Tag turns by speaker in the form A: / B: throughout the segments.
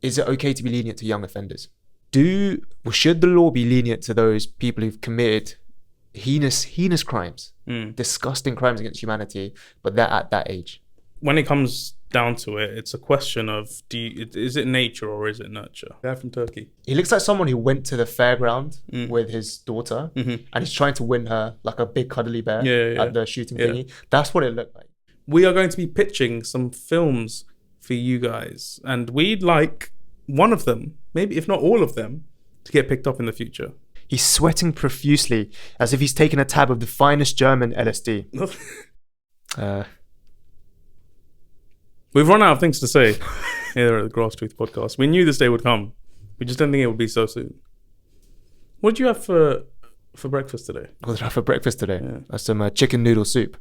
A: is it okay to be lenient to young offenders? Should the law be lenient to those people who've committed heinous crimes, disgusting crimes against humanity, but they're at that age?
B: When it comes down to it, it's a question of is it nature or is it nurture? Guy from Turkey.
A: He looks like someone who went to the fairground with his daughter and he's trying to win her like a big cuddly bear at the shooting thingy. That's what it looked like.
B: We are going to be pitching some films for you guys, and we'd like one of them, maybe if not all of them, to get picked up in the future.
A: He's sweating profusely as if he's taken a tab of the finest German LSD.
B: We've run out of things to say here at the GrassTooth podcast. We knew this day would come. We just didn't think it would be so soon. What did you have for breakfast today?
A: What did I have for breakfast today?
B: Yeah.
A: Some chicken noodle soup.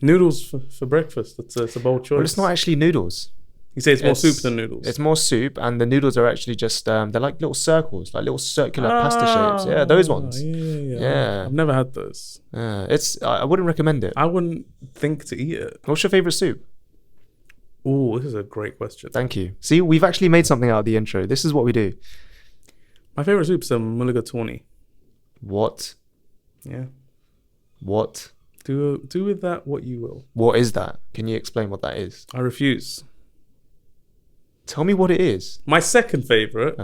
B: Noodles for breakfast? It's a bold choice.
A: Well, it's not actually noodles.
B: You say it's more soup than noodles.
A: It's more soup, and the noodles are actually just they're like little circles, like little circular pasta shapes. Yeah, those ones. Yeah.
B: I've never had those.
A: I wouldn't recommend it.
B: I wouldn't think to eat it.
A: What's your favorite soup?
B: Oh, this is a great question.
A: Thank you. See, we've actually made something out of the intro. This is what we do.
B: My favorite soup's a mulligatawny.
A: What?
B: Yeah.
A: What?
B: Do with that what you will.
A: What is that? Can you explain what that is?
B: I refuse.
A: Tell me what it is.
B: My second favorite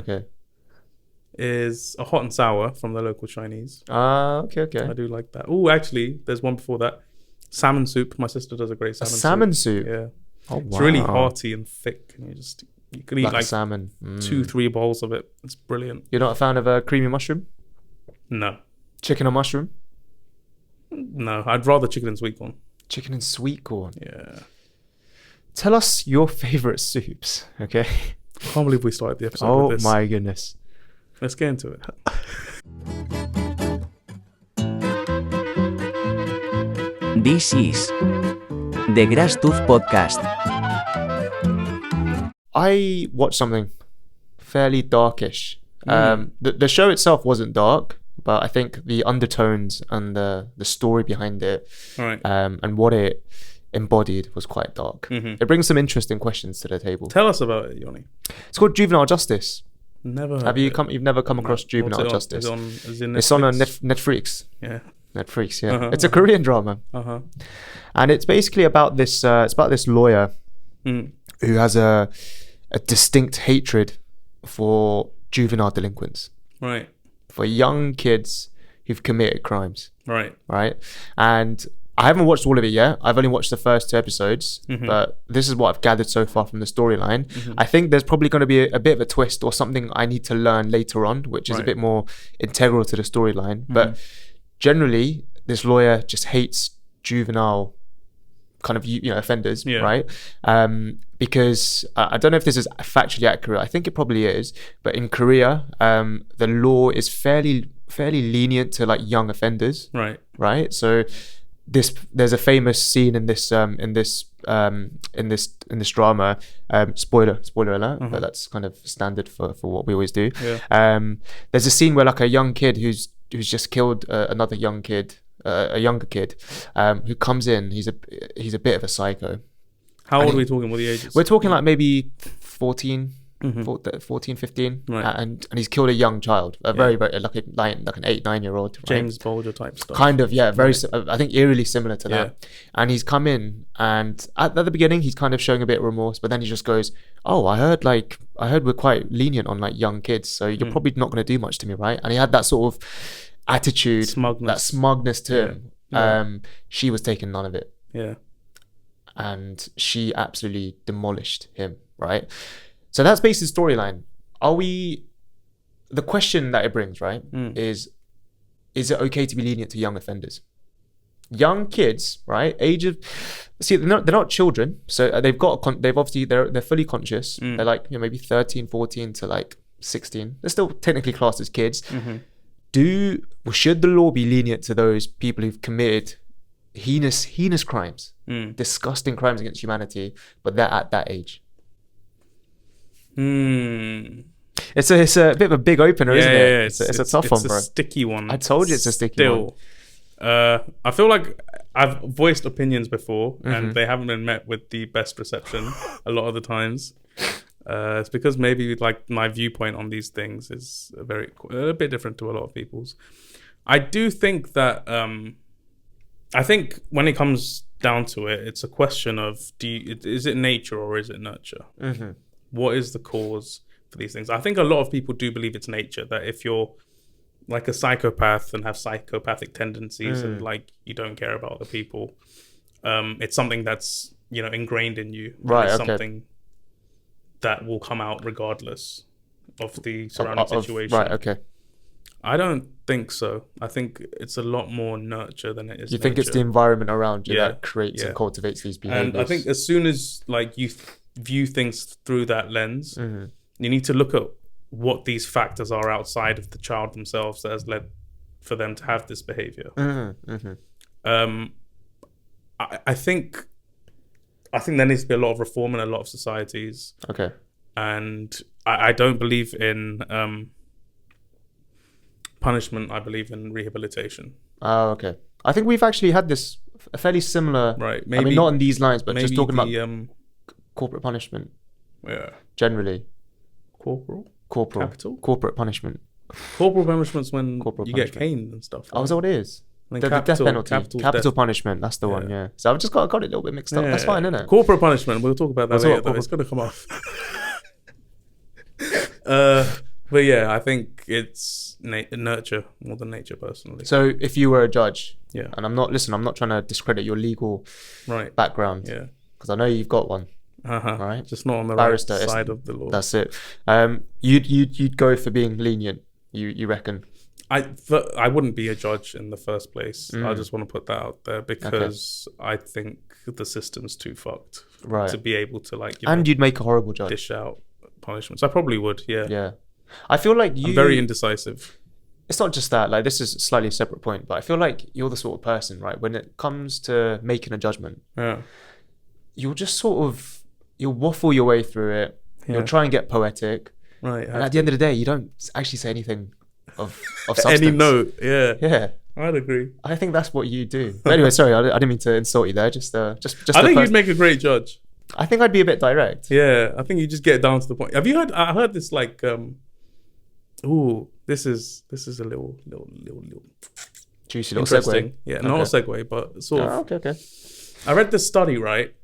A: is
B: a hot and sour from the local Chinese.
A: Okay.
B: I do like that. Oh, actually, there's one before that. Salmon soup. My sister does a great
A: salmon soup.
B: Yeah.
A: Oh, wow.
B: It's really hearty and thick, and you can eat like
A: salmon.
B: 2-3 bowls of it. It's brilliant.
A: You're not a fan of a creamy mushroom?
B: No.
A: Chicken or mushroom?
B: No, I'd rather chicken and sweet corn.
A: Chicken and sweet corn.
B: Yeah.
A: Tell us your favorite soups, okay?
B: I can't believe we started the episode with this.
A: Oh my goodness.
B: Let's get into it.
C: This is the GrassTooth podcast.
A: I watched something fairly darkish. The show itself wasn't dark, but I think the undertones and the story behind it and what it embodied was quite dark. It brings some interesting questions to the table.
B: Tell us about it, Yonny.
A: It's called Juvenile Justice.
B: Never.
A: You've never come across Juvenile Justice? It's on Netflix.
B: Yeah.
A: Netflix. Yeah. It's a Korean drama. And it's basically about this. It's about this lawyer who has a distinct hatred for juvenile delinquents.
B: Right.
A: For young kids who've committed crimes.
B: Right.
A: And I haven't watched all of it yet. I've only watched the first 2 episodes, but this is what I've gathered so far from the storyline. I think there's probably going to be a bit of a twist or something I need to learn later on, which is a bit more integral to the storyline. But generally, this lawyer just hates juvenile kind of offenders, right? Because I don't know if this is factually accurate. I think it probably is. But in Korea, the law is fairly lenient to like young offenders, right? So there's a famous scene in this drama. Spoiler alert, but that's kind of standard for what we always do. There's a scene where like a young kid who's just killed another young kid, a younger kid, who comes in. He's a bit of a psycho.
B: How old are we talking? What the ages?
A: We're talking like maybe 14, 15, and he's killed a young child, very like an 8-9 year old,
B: James Bulger type stuff.
A: Kind of, yeah, very. I think eerily similar to that. And he's come in, and at the beginning he's kind of showing a bit of remorse, but then he just goes, "Oh, I heard we're quite lenient on like young kids, so you're probably not going to do much to me, right?" And he had that sort of attitude, that smugness to him. She was taking none of it. And she absolutely demolished him, right? So that's basically the storyline. The question that it brings, right, is it okay to be lenient to young offenders? Young kids, right, they're not children, so they're fully conscious. They're like maybe 13, 14 to like 16. They're still technically classed as kids. Should the law be lenient to those people who've committed heinous crimes, disgusting crimes against humanity, but they're at that age? It's a bit of a big opener, isn't it? It's a tough one, bro.
B: It's a sticky one.
A: I told you it's a sticky one.
B: I feel like I've voiced opinions before and they haven't been met with the best reception a lot of the times. It's because maybe like my viewpoint on these things is a bit different to a lot of people's. I do think that I think when it comes down to it, it's a question of is it nature or is it nurture?
A: Mm-hmm.
B: What is the cause for these things? I think a lot of people do believe it's nature, that if you're like a psychopath and have psychopathic tendencies and like you don't care about other people, it's something that's, you know, ingrained in you.
A: Right.
B: It's
A: Okay.
B: something that will come out regardless of the surrounding situation.
A: Right. Okay.
B: I don't think so. I think it's a lot more nurture than it is.
A: You think it's the environment around you
B: Yeah,
A: that creates
B: yeah.
A: and cultivates these behaviors?
B: And I think as soon as like you view things through that lens, you need to look at what these factors are outside of the child themselves that has led for them to have this behavior. I think there needs to be a lot of reform in a lot of societies.
A: Okay.
B: And I don't believe in punishment. I believe in rehabilitation.
A: Oh, okay. I think we've actually had this a fairly similar.
B: Right.
A: Maybe, I mean, not in these lines, but
B: maybe
A: just talking about corporate punishment.
B: Yeah.
A: Generally.
B: Corporal. Capital.
A: Corporate punishment.
B: Corporal punishment's when
A: Corporal
B: you
A: punishment.
B: get caned and stuff.
A: Oh, is that what it is?
B: And
A: The
B: then
A: death penalty. Capital
B: death.
A: punishment. That's the one, yeah. So I've just got it a little bit mixed up. That's fine, isn't it?
B: Corporate punishment. We'll talk about that later. Though. It's going to come off. But yeah, I think it's nurture more than nature, personally.
A: So if you were a judge,
B: yeah,
A: and I'm not trying to discredit your legal background,
B: yeah,
A: because I know you've got one, right?
B: Just not on the
A: barrister,
B: right side of the law.
A: That's it. You'd go for being lenient. You reckon?
B: I wouldn't be a judge in the first place. I just want to put that out there because I think the system's too fucked to be able to
A: you'd make a horrible judge.
B: Dish out punishments. I probably would. Yeah.
A: Yeah. I feel like
B: I'm very indecisive.
A: It's not just that. Like, this is a slightly separate point, but I feel like you're the sort of person, right? When it comes to making a judgment, you'll just you'll waffle your way through it. Yeah. You'll try and get poetic,
B: right?
A: And at the end of the day, you don't actually say anything of substance.
B: Any note,
A: yeah.
B: I'd agree.
A: I think that's what you do. But anyway, sorry, I didn't mean to insult you there. Just
B: I think you'd make a great judge.
A: I think I'd be a bit direct.
B: Yeah, I think you just get down to the point. Have you heard? I heard this this is a little
A: juicy little segue.
B: Yeah, not a segue, but sort of.
A: Okay.
B: I read this study, right,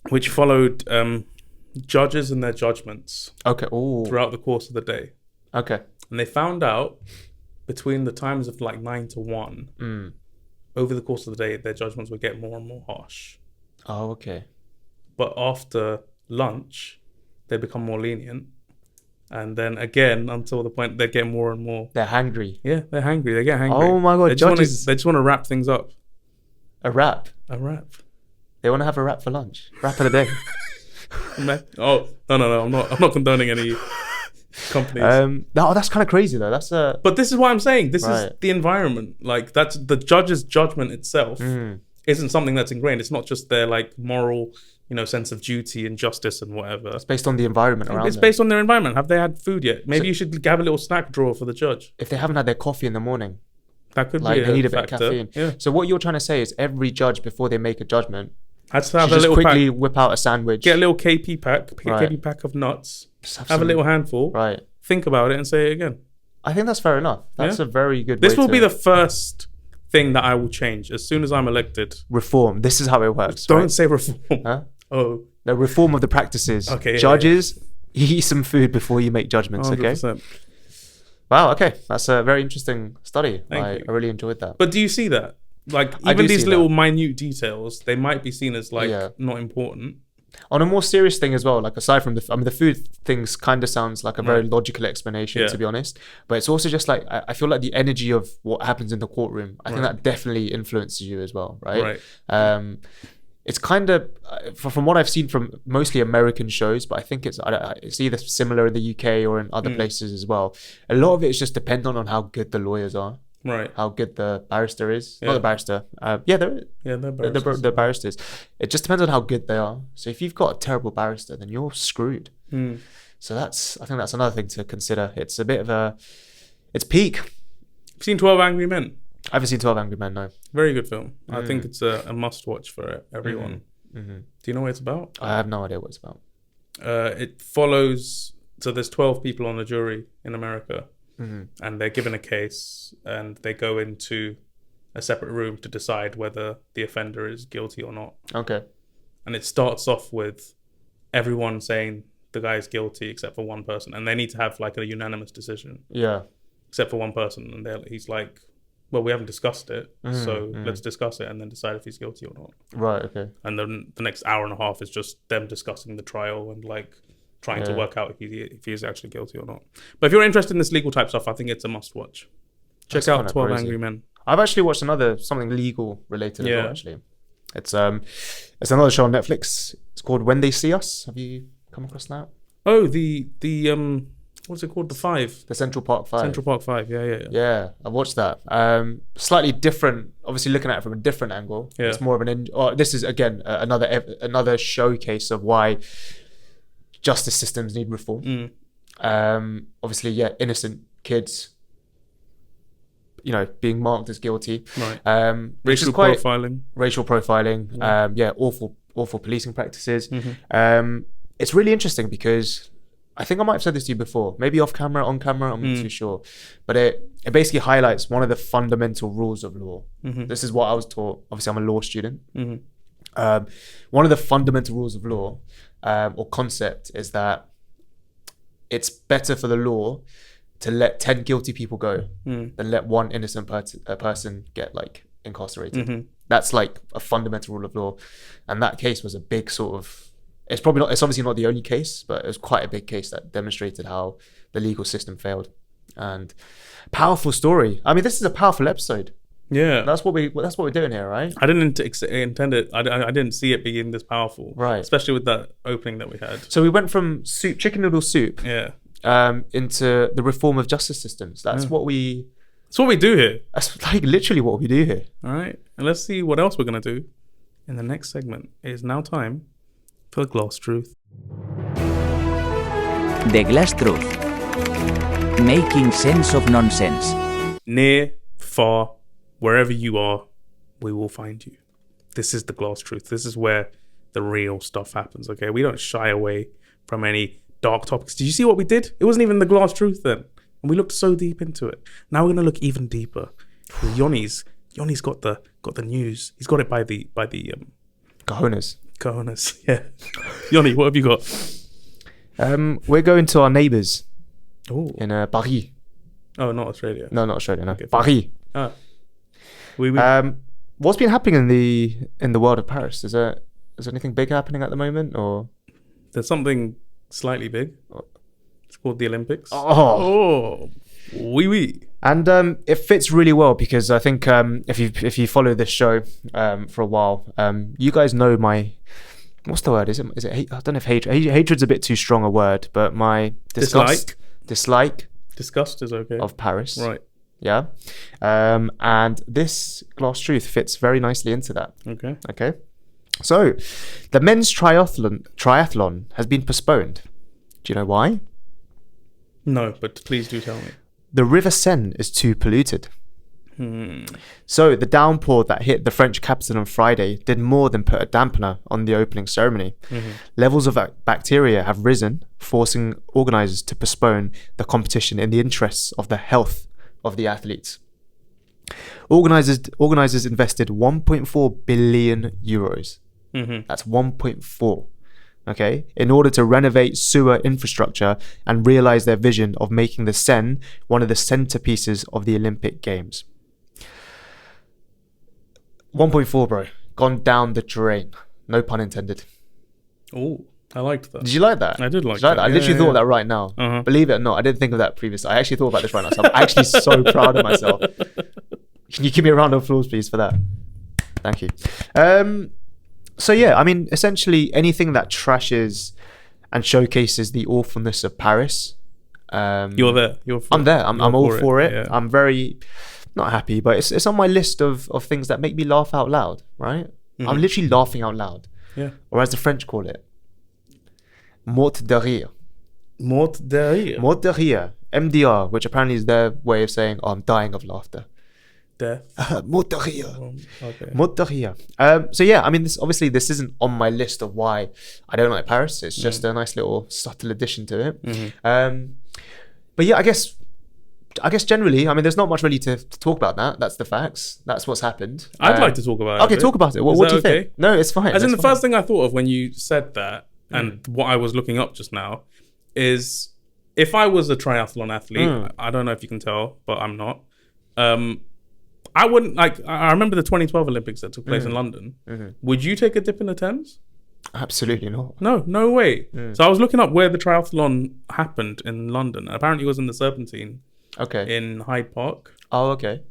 B: which followed judges and their judgments.
A: Okay.
B: Throughout the course of the day.
A: Okay.
B: And they found out between the times of 9 to 1, over the course of the day, their judgments would get more and more harsh.
A: Oh, okay.
B: But after lunch, they become more lenient. And then again, until the point they get more and more.
A: They're hangry.
B: Yeah, they're hangry. They get hangry.
A: Oh my God,
B: they just want to wrap things up.
A: A wrap?
B: A wrap.
A: They want to have a wrap for lunch. Wrap of the day.
B: Oh, no. I'm not condoning any companies.
A: No, that's kind of crazy though.
B: But this is what I'm saying. This is the environment. That's the judge's judgment itself isn't something that's ingrained. It's not just their moral, sense of duty and justice and whatever.
A: It's based on the environment around them.
B: It's based on their environment. Have they had food yet? Maybe you should have a little snack drawer for the judge.
A: If they haven't had their coffee in the morning,
B: that could be
A: they need a
B: factor.
A: bit of caffeine. Yeah. So what you're trying to say is every judge, before they make a judgment,
B: has to have a
A: just
B: little
A: quickly
B: pack.
A: Whip out a sandwich.
B: Get a little KP pack. KP pack of nuts. Have a little handful.
A: Right.
B: Think about it and say it again.
A: I think that's fair enough. That's a very good
B: This will be the first thing that I will change as soon as I'm elected.
A: Reform. This is how it works.
B: Don't say reform.
A: Huh?
B: Oh.
A: The reform of the practices.
B: Okay.
A: Judges, eat some food before you make judgments,
B: 100%.
A: okay? Wow, okay. That's a very interesting study.
B: Thank you.
A: I really enjoyed that.
B: But do you see that? Even these little minute details, they might be seen as not important.
A: On a more serious thing as well, aside from the food things kind of sounds like a very logical explanation, to be honest. But it's also just I feel like the energy of what happens in the courtroom, I think that definitely influences you as well, right? It's kind of, from what I've seen from mostly American shows, but I think it's either similar in the UK or in other places as well. A lot of it is just dependent on how good the lawyers are.
B: Right.
A: How good the barrister is. Not the barrister. They're barristers. They're barristers. It just depends on how good they are. So if you've got a terrible barrister, then you're screwed. So I think that's another thing to consider. It's a bit of it's peak.
B: You've seen 12 Angry Men?
A: I haven't seen 12 Angry Men, no.
B: Very good film. I think it's a must watch for everyone. Do you know what it's about?
A: I have no idea what it's about.
B: It follows. So there's 12 people on the jury in America, and they're given a case, and they go into a separate room to decide whether the offender is guilty or not.
A: Okay.
B: And it starts off with everyone saying the guy is guilty except for one person, and they need to have like a unanimous decision.
A: Yeah.
B: Except for one person, and he's like, well, we haven't discussed it, so let's discuss it and then decide if he's guilty or not.
A: Right, okay.
B: And then the next hour and a half is just them discussing the trial and like trying to work out if he is actually guilty or not. But if you're interested in this legal type stuff, I think it's a must watch. Check out 12
A: crazy.
B: Angry Men.
A: I've actually watched something legal related as well, actually. It's another show on Netflix. It's called When They See Us. Have you come across that?
B: Oh, the what's it called? The Five.
A: The Central Park 5.
B: Central Park 5, yeah.
A: Yeah, I watched that. Slightly different, obviously looking at it from a different angle.
B: Yeah.
A: It's more of this is, again, another showcase of why justice systems need reform. Obviously, innocent kids, being marked as guilty.
B: Right. Racial
A: profiling. Awful policing practices. It's really interesting because I think I might have said this to you before, maybe off camera, on camera, I'm not too sure. But it basically highlights one of the fundamental rules of law. This is what I was taught. Obviously, I'm a law student. One of the fundamental rules of law or concept is that it's better for the law to let 10 guilty people go than let one innocent person get like incarcerated. That's like a fundamental rule of law. And that case was a big sort of, it's obviously not the only case, but it was quite a big case that demonstrated how the legal system failed. And powerful story. I mean, this is a powerful episode.
B: Yeah,
A: that's what we're doing here, right?
B: I didn't intend it. I didn't see it being this powerful,
A: right?
B: Especially with that opening that we had.
A: So we went from chicken noodle soup, into the reform of justice systems. That's what we
B: do here.
A: That's like literally what we do here.
B: All right, and let's see what else we're gonna do in the next segment. It is now time for GlassTooth.
C: The GlassTooth. Making sense of nonsense.
B: Near, far, wherever you are, we will find you. This is the GlassTooth. This is where the real stuff happens, okay? We don't shy away from any dark topics. Did you see what we did? It wasn't even the GlassTooth then. And we looked so deep into it. Now we're going to look even deeper. Yonny's got the news. He's got it by the
A: Cojones,
B: yeah. Yonny, what have you got?
A: We're going to our neighbours in Paris.
B: Oh, not Australia.
A: No, not Australia. No,
B: okay,
A: Paris.
B: Oui.
A: What's been happening in the world of Paris? Is there anything big happening at the moment, or
B: there's something slightly big? It's called the Olympics. Oui.
A: And it fits really well because I think if you follow this show for a while, you guys know my, what's the word? Is it hate? I don't know if hatred's a bit too strong a word, but my dislike.
B: Disgust is okay.
A: Of Paris.
B: Right.
A: Yeah. And this GlassTooth fits very nicely into that. Okay. So, the men's triathlon has been postponed. Do you know why?
B: No, but please do tell me.
A: The River Seine is too polluted. So, the downpour that hit the French capital on Friday did more than put a dampener on the opening ceremony. Levels of bacteria have risen, forcing organisers to postpone the competition in the interests of the health of the athletes. Organisers invested 1.4 billion euros. That's 1.4. Okay, in order to renovate sewer infrastructure and realise their vision of making the Seine one of the centerpieces of the Olympic Games. 1.4, bro. Gone down the drain. No pun intended.
B: Oh, I liked that.
A: Did you like that?
B: I did like that.
A: I literally thought of that right now. Believe it or not, I didn't think of that previously. I actually thought about this right now. So I'm actually so proud of myself. Can you give me a round of applause, please, for that? Thank you. So yeah, I mean, essentially anything that trashes and showcases the awfulness of Paris.
B: You're there.
A: I'm there. I'm all for it.
B: Yeah.
A: I'm very not happy, but it's on my list of things that make me laugh out loud, right? I'm literally laughing out loud.
B: Yeah.
A: Or as the French call it, mort de rire.
B: Mort de rire.
A: Mort de rire. MDR, which apparently is their way of saying, I'm dying of laughter.
B: Death.
A: Mutahia.
B: Okay.
A: Mutahia. So yeah, I mean, this isn't on my list of why I don't like Paris. It's just a nice little subtle addition to it. But yeah, I guess generally, I mean, there's not much really to talk about that. That's the facts. That's what's happened.
B: I'd like to talk about it.
A: Okay, talk about it. What do you think? No, it's fine.
B: As in, the first thing I thought of when you said that, and what I was looking up just now, is if I was a triathlon athlete, I don't know if you can tell, but I'm not. I wouldn't I remember the 2012 Olympics that took place in London. Would you take a dip in the Thames?
A: Absolutely not.
B: No way. So I was looking up where the triathlon happened in London. Apparently it was in the Serpentine.
A: Okay.
B: In Hyde Park.
A: Oh, okay.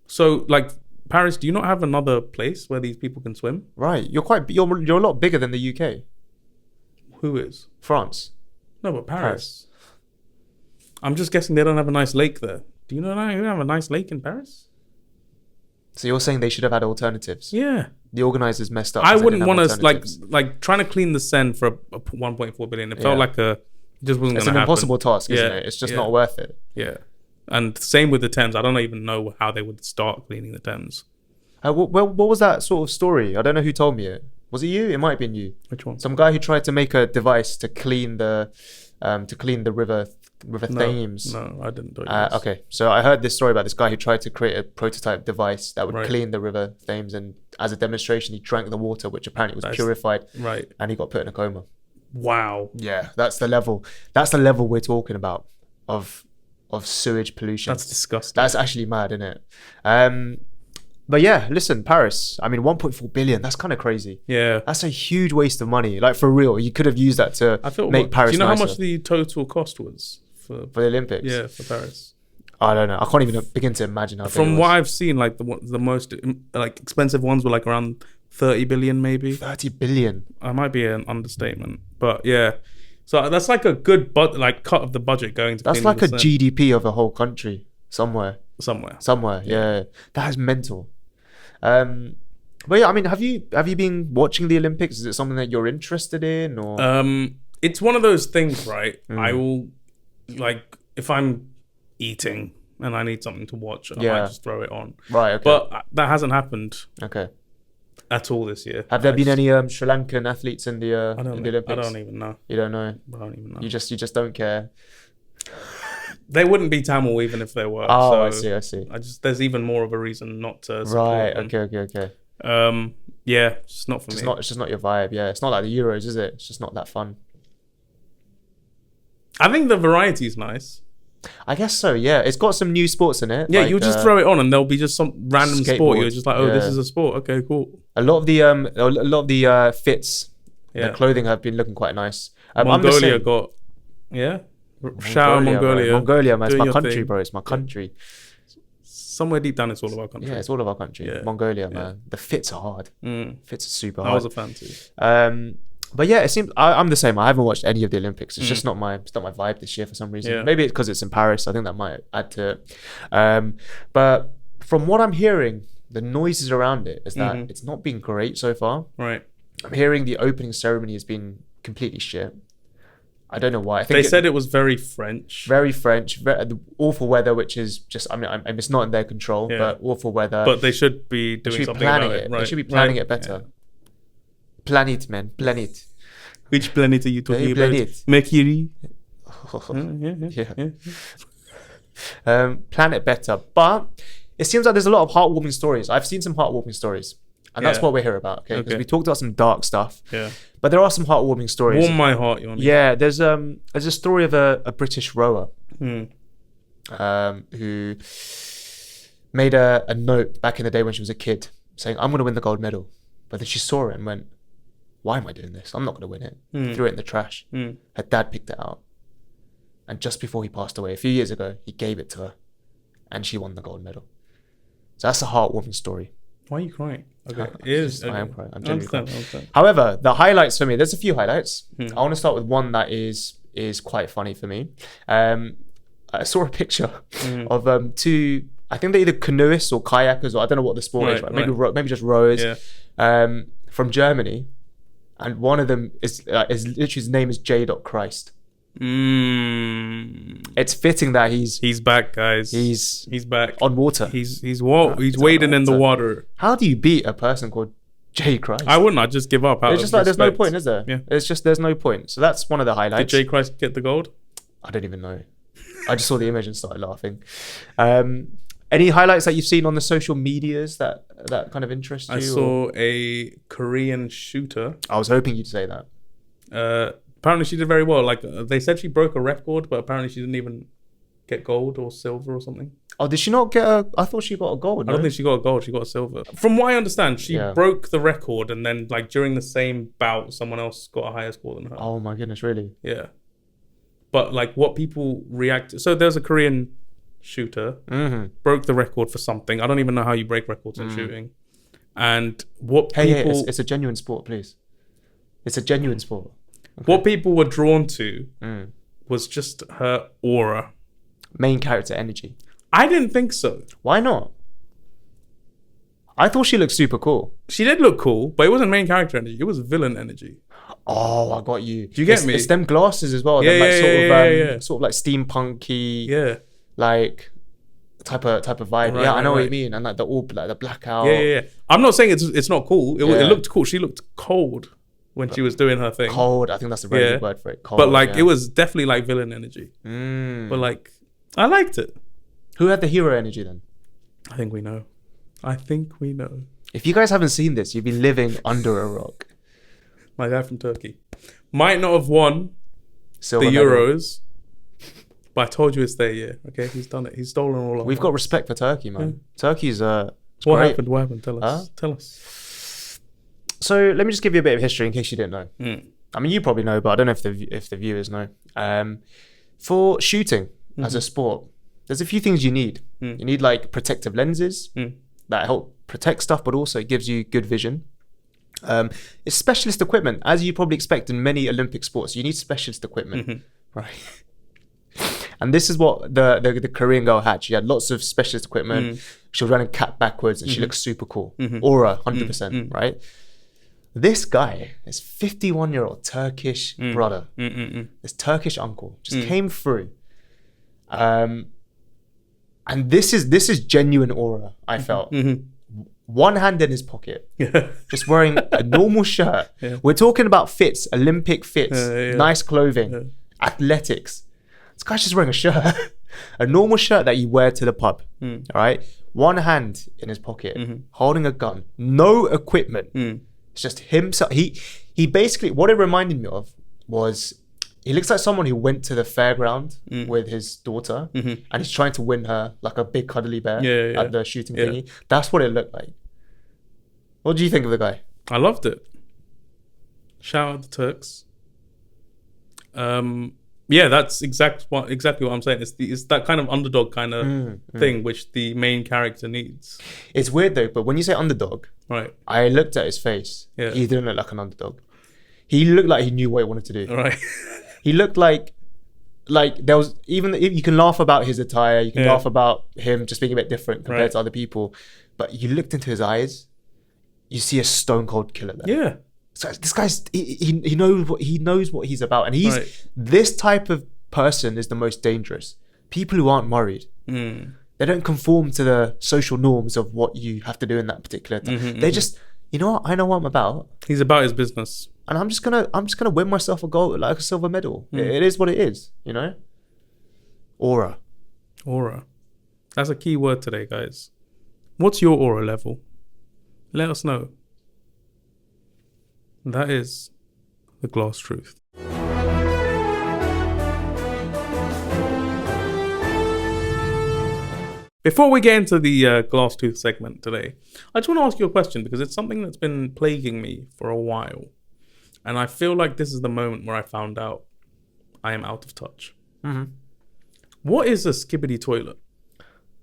B: So, like, Paris, do you not have another place where these people can swim?
A: Right. You're a lot bigger than the UK.
B: Who is?
A: France.
B: No, but Paris. I'm just guessing they don't have a nice lake there. Do you know they don't have a nice lake in Paris?
A: So you're saying they should have had alternatives?
B: Yeah.
A: The organisers messed up.
B: I wouldn't want to, like trying to clean the Seine for a 1.4 billion. It felt like it just wasn't going to happen.
A: It's an impossible task, isn't it? It's just not worth it.
B: Yeah. And same with the Thames. I don't even know how they would start cleaning the Thames.
A: What was that sort of story? I don't know who told me it. Was it you? It might have been you.
B: Which one?
A: Some guy who tried to make a device to clean the river Thames.
B: No, I didn't do it.
A: Okay, so I heard this story about this guy who tried to create a prototype device that would clean the river Thames, and as a demonstration, he drank the water, which apparently was purified.
B: Right.
A: And he got put in a coma.
B: Wow.
A: Yeah, that's the level. That's the level we're talking about of sewage pollution.
B: That's disgusting.
A: That's actually mad, isn't it? But yeah, listen, Paris. I mean, 1.4 billion. That's kind of crazy.
B: Yeah,
A: that's a huge waste of money. Like, for real, you could have used that to make Paris.
B: Do you know
A: nicer.
B: how much the total cost was for
A: the Olympics?
B: Yeah, for Paris.
A: I don't know. I can't even begin to imagine how.
B: From what I've seen, like the most expensive ones were like around 30 billion, maybe.
A: 30 billion.
B: I might be an understatement, but yeah. So that's like a good cut of the budget going to.
A: That's like a GDP of a whole country somewhere.
B: Somewhere.
A: Yeah, that is mental. But yeah, I mean, have you been watching the Olympics? Is it something that you're interested in, or?
B: It's one of those things, right? I will, like, if I'm eating and I need something to watch, I might just throw it on.
A: Right. Okay.
B: But that hasn't happened.
A: Okay.
B: At all this year.
A: Have there been any Sri Lankan athletes in the Olympics?
B: I don't even know.
A: You don't know.
B: I don't even know.
A: You just don't care.
B: They wouldn't be Tamil even if they were.
A: Oh, so I see.
B: There's even more of a reason not to support
A: right.
B: them.
A: Okay.
B: Yeah, it's just not for me.
A: It's just not your vibe. Yeah, it's not like the Euros, is it? It's just not that fun.
B: I think the variety is nice.
A: I guess so. Yeah, it's got some new sports in it.
B: Yeah, you'll just throw it on, and there'll be just some random sport. You're just like, this is a sport. Okay, cool.
A: A lot of the fits, the clothing have been looking quite nice.
B: Mongolia got, shout out Mongolia.
A: Mongolia, man, it's my country, bro. It's my country.
B: Somewhere deep down, it's all of our country.
A: Yeah, it's all of our country. Yeah. Mongolia, man. The fits are hard. Fits are super hard.
B: I was a fan too.
A: But yeah, it seems I'm the same. I haven't watched any of the Olympics. It's just not my vibe this year for some reason.
B: Yeah.
A: Maybe it's because it's in Paris. I think that might add to it. But from what I'm hearing, the noises around it is that it's not been great so far.
B: Right.
A: I'm hearing the opening ceremony has been completely shit. I don't know why. I think
B: they said it was very French.
A: Very French. Awful weather, which is just, I mean, it's not in their control, but awful weather.
B: But they should be doing something about it.
A: Right. They should be planning it better. Plan it, man. Plan it.
B: Which planet are you talking about? Mercury?
A: Plan it better. But it seems like there's a lot of heartwarming stories. I've seen some heartwarming stories. And that's what we're here about, okay? Because we talked about some dark stuff.
B: Yeah.
A: But there are some heartwarming stories.
B: Warm my heart, Yonni.
A: Yeah, there's a story of a British rower who made a note back in the day when she was a kid saying, I'm going to win the gold medal. But then she saw it and went, why am I doing this? I'm not going to win it. Threw it in the trash. Her dad picked it out. And just before he passed away, a few years ago, he gave it to her. And she won the gold medal. So that's a heartwarming story.
B: Why are you crying? Okay,
A: I am crying. I'm genuinely crying. However, the highlights for me, there's a few highlights. I want to start with one that is quite funny for me. I saw a picture of two, I think they're either canoeists or kayakers, or I don't know what the sport is, right? Maybe just rowers from Germany. And one of them is literally, his name is J. Christ. it's fitting that
B: He's back, guys.
A: he's
B: back
A: on water.
B: He's wading in the water.
A: How do you beat a person called J Christ?
B: I wouldn't. I'd just give up.
A: It's just like there's no point, is there?
B: Yeah.
A: It's just there's no point. So that's one of the
B: Did
A: highlights.
B: J Christ get the gold?
A: I don't even know. I just saw the image and started laughing. Any highlights that you've seen on the social medias that kind of interest you?
B: I saw a Korean shooter.
A: I was hoping you'd say that.
B: Apparently she did very well. Like they said she broke a record, but apparently she didn't even get gold or silver or something.
A: Oh, did she not get a... I thought she got a gold,
B: I don't think she got a gold. She got a silver. From what I understand, she broke the record, and then like during the same bout, someone else got a higher score than her.
A: Oh my goodness, really?
B: Yeah. But like what people react... So there's a Korean shooter, broke the record for something. I don't even know how you break records in shooting. And what people...
A: it's a genuine sport, please. It's a genuine sport. Okay.
B: What people were drawn to was just her aura.
A: Main character energy.
B: I didn't think so.
A: Why not? I thought she looked super cool.
B: She did look cool, but it wasn't main character energy. It was villain energy.
A: Oh, I got you.
B: Do you get me?
A: It's them glasses as well.
B: Yeah,
A: sort of like steampunky.
B: Yeah.
A: Like type of vibe.
B: Right,
A: yeah, I know what you
B: right.
A: mean. And like the blackout.
B: Yeah. I'm not saying it's not cool. It looked cool. She looked cold when she was doing her thing.
A: Cold. I think that's the very good word for it. Cold,
B: but like it was definitely like villain energy. But like I liked it.
A: Who had the hero energy then?
B: I think we know.
A: If you guys haven't seen this, you've been living under a rock.
B: My guy from Turkey might not have won
A: Silver
B: the
A: medal.
B: Euros, but I told you it's their year. Okay, he's done it. He's stolen all of
A: We've
B: them.
A: got respect for Turkey, man.
B: Yeah.
A: Turkey's
B: What
A: great.
B: happened? What happened? Tell us.
A: Huh?
B: Tell us.
A: So let me just give you a bit of history in case you didn't know.
B: Mm.
A: I mean, you probably know, but I don't know if the viewers know. For shooting as a sport, there's a few things you need. You need like protective lenses that help protect stuff, but also it gives you good vision. It's specialist equipment, as you probably expect in many Olympic sports. You need specialist equipment, right? And this is what the Korean girl had. She had lots of specialist equipment. She was running cat backwards, and she looks super cool. Aura, 100%, right? This guy, this 51-year-old Turkish brother, this Turkish uncle, just came through. And this is genuine aura, I felt. One hand in his pocket, just wearing a normal shirt. We're talking about fits, Olympic fits, nice clothing, athletics. This guy's just wearing a shirt, a normal shirt that you wear to the pub, all right? One hand in his pocket, holding a gun, no equipment. It's just himself. He basically, what it reminded me of was, he looks like someone who went to the fairground with his daughter and he's trying to win her like a big cuddly bear at the shooting thingy. That's what it looked like. What do you think of the guy?
B: I loved it. Shout out the Turks. Yeah, that's exactly what I'm saying. It's that kind of underdog kind of thing which the main character needs.
A: It's weird though, but when you say underdog,
B: right?
A: I looked at his face.
B: Yeah.
A: He didn't look like an underdog. He looked like he knew what he wanted to do.
B: Right.
A: He looked like there was, even you can laugh about his attire, you can laugh about him just being a bit different compared to other people, but you looked into his eyes, you see a stone cold killer there.
B: Yeah.
A: So this guy's he knows what he's about, and he's this type of person is the most dangerous. People who aren't worried, they don't conform to the social norms of what you have to do in that particular time. They just, you know what, I know what I'm about.
B: He's about his business,
A: and I'm just gonna win myself a gold, like a silver medal. It is what it is, you know. Aura. That's
B: a key word today, guys. What's your aura level? Let us know. That is the glass truth. Before we get into the glass tooth segment today, I just want to ask you a question because it's something that's been plaguing me for a while. And I feel like this is the moment where I found out I am out of touch. What is a skibidi toilet?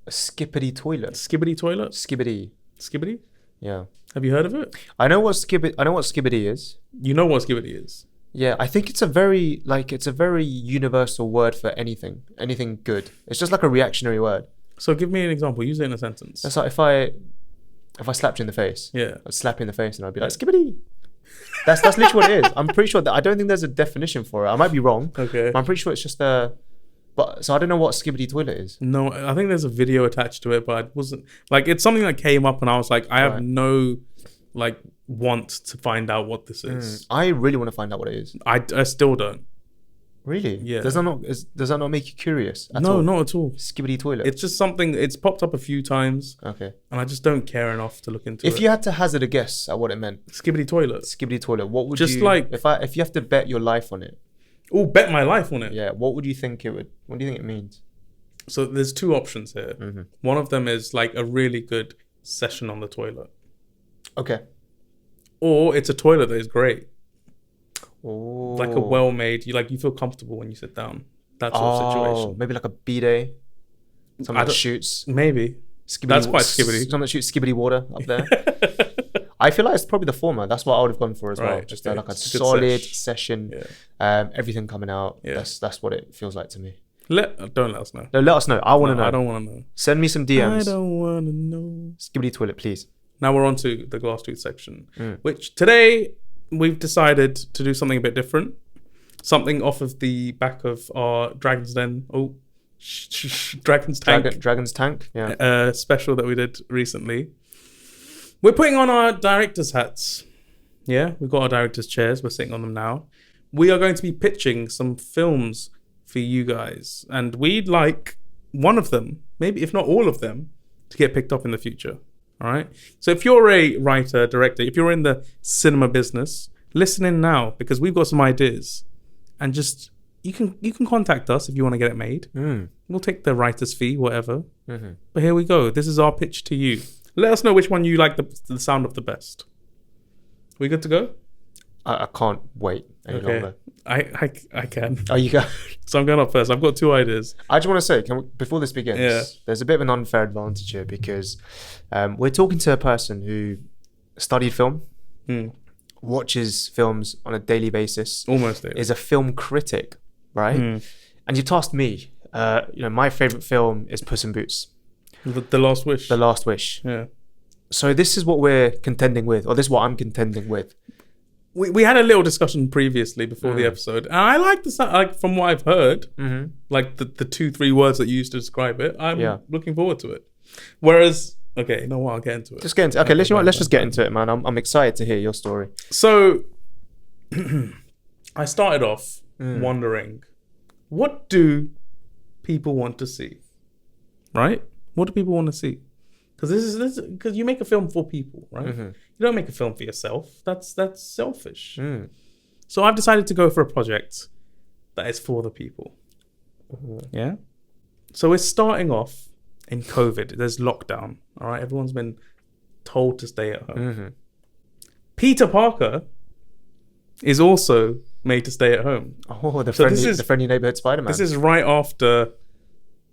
A: A skibidi toilet?
B: Skibidi toilet?
A: Skibidi.
B: Skibidi?
A: Yeah.
B: Have you heard of it?
A: I know what skibidi is.
B: You know what skibidi is?
A: Yeah, I think it's a very universal word for anything good. It's just like a reactionary word.
B: So give me an example. Use it in a sentence.
A: That's like if I slapped you in the face.
B: Yeah.
A: I'd slap you in the face and I'd be like, skibidi. That's literally what it is. I'm pretty sure that I don't think there's a definition for it. I might be wrong.
B: Okay.
A: But I'm pretty sure it's just But so I don't know what Skibidi toilet is.
B: No, I think there's a video attached to it, but it wasn't like it's something that came up, and I was like, I have no like want to find out what this is.
A: I really want to find out what it is.
B: I still don't.
A: Really?
B: Yeah.
A: Does that not make you curious?
B: No, not at all.
A: Skibidi toilet.
B: It's just something. It's popped up a few times.
A: Okay.
B: And I just don't care enough to look into it.
A: If you had to hazard a guess at what it meant,
B: Skibidi toilet.
A: Skibidi toilet. What would
B: just
A: you
B: like
A: if you have to bet your life on it?
B: Oh, bet my life on it.
A: Yeah. What would you think it would? What do you think it means?
B: So there's two options here.
A: Mm-hmm.
B: One of them is like a really good session on the toilet.
A: Okay.
B: Or it's a toilet that is great.
A: Oh.
B: Like a well-made, you feel comfortable when you sit down. That sort of situation.
A: Maybe like a bidet. Something that shoots.
B: Maybe.
A: Skibidi,
B: That's quite Skibidi.
A: Something that shoots Skibidi water up there. I feel like it's probably the former. That's what I would have gone for as well. Just like a solid session.
B: Yeah.
A: Everything coming out.
B: Yeah.
A: That's what it feels like to me.
B: Don't let us know.
A: No, let us know. I want to know.
B: I don't want to know.
A: Send me some DMs.
B: I don't want to know.
A: Skibidi toilet, please.
B: Now we're on to the GlassTooth section, which today we've decided to do something a bit different. Something off of the back of our Dragon's Den. Oh, Dragon's Tank.
A: Dragon's Tank, yeah.
B: Special that we did recently. We're putting on our director's hats. Yeah, we've got our director's chairs. We're sitting on them now. We are going to be pitching some films for you guys. And we'd like one of them, maybe if not all of them, to get picked up in the future. All right. So if you're a writer, director, if you're in the cinema business, listen in now because we've got some ideas. And just you can contact us if you want to get it made. We'll take the writer's fee, whatever. But here we go. This is our pitch to you. Let us know which one you like the sound of the best. We good to go?
A: I can't wait any longer.
B: I can.
A: Oh, you go.
B: So I'm going up first. I've got two ideas.
A: I just want to say, before this begins, there's a bit of an unfair advantage here because we're talking to a person who studied film, watches films on a daily basis,
B: almost daily.
A: Is a film critic, right? And you tasked me. My favorite film is Puss in Boots.
B: The Last Wish.
A: The Last Wish.
B: Yeah.
A: So this is what we're contending with, or this is what I'm contending with.
B: We had a little discussion previously before the episode, and I like the sound, like from what I've heard, like the 2-3 words that you used to describe it. I'm looking forward to it. Whereas, okay, you know what? I'll get into it.
A: Just get into it. Okay, let's just get into it, man. I'm excited to hear your story.
B: So, I started off wondering, what do people want to see? Right? What do people want to see? Because because you make a film for people, right? You don't make a film for yourself. That's selfish. So I've decided to go for a project that is for the people. Yeah. So we're starting off in COVID. There's lockdown. All right. Everyone's been told to stay at home. Peter Parker is also made to stay at home.
A: Oh, the friendly neighborhood Spider-Man.
B: This is right after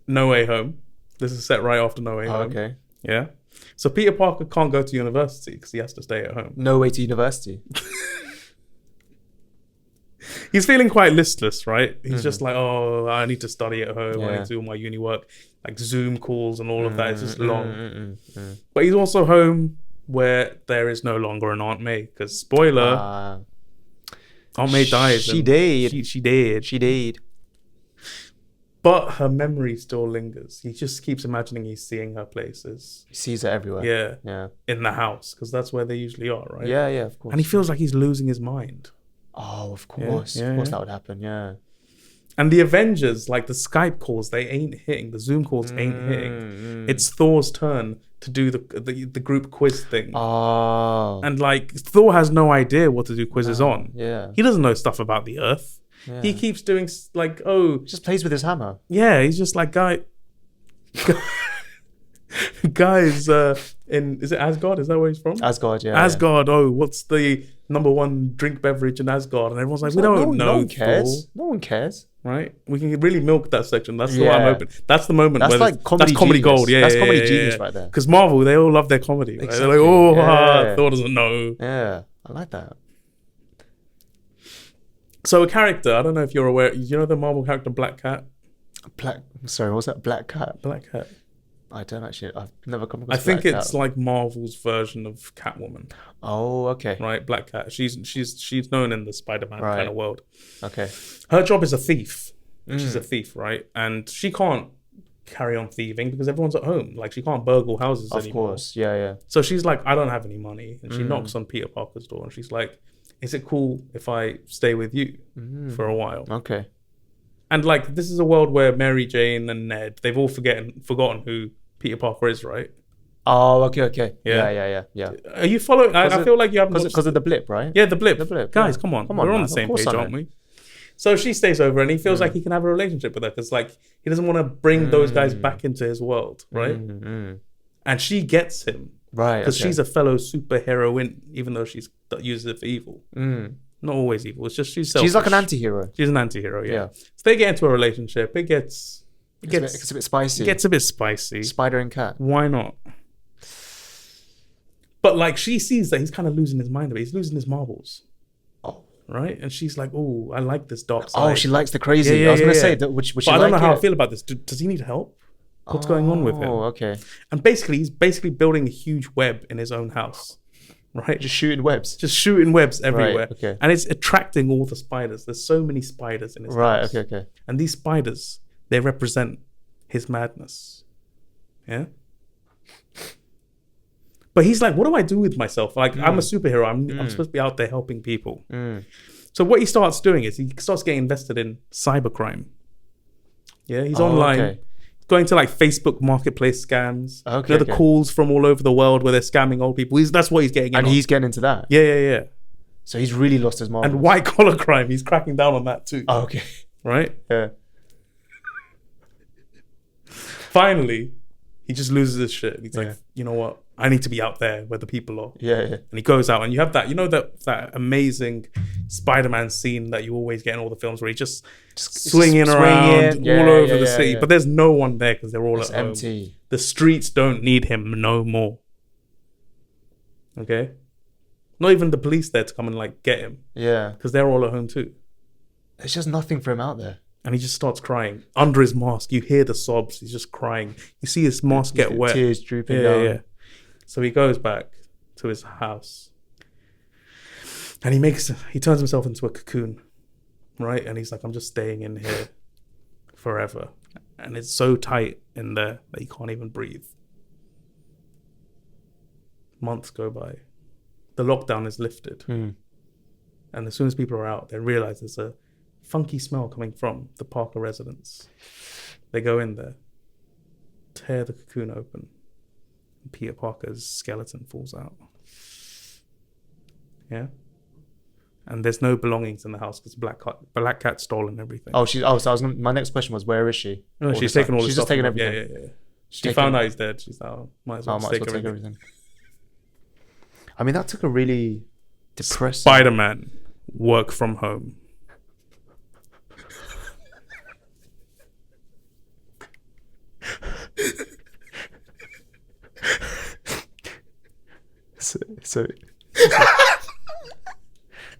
B: No Way Home. This is set right after No Way Home.
A: Okay.
B: Yeah. So Peter Parker can't go to university because he has to stay at home.
A: No way to university.
B: He's feeling quite listless, right? He's just like, oh, I need to study at home. I need to do all my uni work. Like Zoom calls and all of that. It's just long. But he's also home where there is no longer an Aunt May. Because spoiler, Aunt May died.
A: She did.
B: She did.
A: She did.
B: But her memory still lingers. He just keeps imagining he's seeing her places.
A: He sees her everywhere.
B: Yeah. In the house, because that's where they usually are, right?
A: Yeah, of course.
B: And he feels like he's losing his mind.
A: Oh, of course. Of course that would happen, yeah.
B: And the Avengers, like the Skype calls, they ain't hitting. The Zoom calls ain't hitting. It's Thor's turn to do the group quiz thing.
A: Oh.
B: And like Thor has no idea what to do quizzes on.
A: Yeah.
B: He doesn't know stuff about the Earth. Yeah. He keeps doing like, he
A: just plays with his hammer.
B: Yeah, he's just like, guys, is it Asgard? Is that where he's from?
A: Asgard, yeah.
B: Asgard. Yeah. Oh, what's the #1 drink beverage in Asgard? And everyone's like, we don't know.
A: No one cares. No one cares.
B: Right? We can really milk that section. That's the one I'm hoping. That's the moment.
A: That's like comedy.
B: That's comedy gold. Yeah,
A: that's comedy genius right there.
B: Because Marvel, they all love their comedy. Right?
A: Exactly.
B: They're like, Thor doesn't know.
A: Yeah, I like that.
B: So a character, I don't know if you're aware, you know the Marvel character Black Cat?
A: Sorry, what was that? Black Cat?
B: Black Cat.
A: I don't actually, I've never come across
B: I think
A: Black
B: it's
A: Cat.
B: like Marvel's version of Catwoman.
A: Oh, okay.
B: Right, Black Cat. She's known in the Spider-Man kind of world.
A: Okay.
B: Her job is a thief. She's a thief, right? And she can't carry on thieving because everyone's at home. Like, she can't burgle houses anymore.
A: Of course, yeah.
B: So she's like, I don't have any money. And she knocks on Peter Parker's door and she's like, is it cool if I stay with you for a while?
A: Okay.
B: And like, this is a world where Mary Jane and Ned, they've all forgotten who Peter Parker is, right?
A: Oh, okay. Yeah.
B: Are you following? I feel like you haven't
A: because of the blip, right?
B: Yeah, the blip. Guys,
A: yeah.
B: come on.
A: We're
B: on
A: man.
B: the same
A: Of course
B: page, aren't we? So she stays over and he feels like he can have a relationship with her because like he doesn't want to bring those guys back into his world, right? And she gets him.
A: Right.
B: Because she's a fellow superheroine, even though she's uses it for evil. Not always evil. It's just she's selfish.
A: She's like an anti-hero.
B: She's an anti-hero, yeah. So they get into a relationship. It gets
A: a bit spicy.
B: It gets a bit spicy.
A: Spider and cat.
B: Why not? But like, she sees that he's kind of losing his mind a bit. He's losing his marbles. Oh. Right? And she's like, oh, I like this dark side.
A: Oh, she likes the crazy. I was going to say, would she
B: I don't know how I feel about this. Does he need help? What's going on with him?
A: Oh, okay.
B: And basically, he's building a huge web in his own house. Right?
A: Just shooting webs
B: everywhere.
A: Right, okay.
B: And it's attracting all the spiders. There's so many spiders in his house.
A: Right, okay.
B: And these spiders, they represent his madness. Yeah? But he's like, what do I do with myself? Like, I'm a superhero. I'm supposed to be out there helping people. So what he starts doing is he starts getting invested in cybercrime. Yeah, he's online.
A: Okay.
B: Going to like Facebook marketplace scams.
A: Okay,
B: you know, the calls from all over the world where they're scamming old people. That's what he's getting in
A: and
B: on.
A: he's getting into that.
B: Yeah.
A: So he's really lost his mind.
B: And white collar crime, he's cracking down on that too.
A: Oh, okay.
B: Right?
A: Yeah.
B: Finally, he just loses his shit. He's like, you know what? I need to be out there where the people are.
A: Yeah.
B: And he goes out and you have that, you know, that amazing Spider-Man scene that you always get in all the films where he's just swinging around all over the city. But there's no one there because they're all at home.
A: Empty.
B: The streets don't need him no more. Okay? Not even the police there to come and like get him.
A: Yeah.
B: Because they're all at home too.
A: There's just nothing for him out there.
B: And he just starts crying. Under his mask, you hear the sobs. He's just crying. You see his mask get wet.
A: Tears drooping down.
B: Yeah. So he goes back to his house. And he turns himself into a cocoon. Right? And he's like, I'm just staying in here forever. And it's so tight in there that he can't even breathe. Months go by. The lockdown is lifted. And as soon as people are out, they realize there's a funky smell coming from the Parker residence. They go in there, tear the cocoon open, and Peter Parker's skeleton falls out. Yeah? And there's no belongings in the house because Black Cat stolen everything.
A: My next question was, where is she?
B: No, she's taken all the stuff.
A: She's just taking everything.
B: Yeah. She found out he's dead. She's like, might as well take everything.
A: I mean, that took a really depressing...
B: Spider-Man, work from home.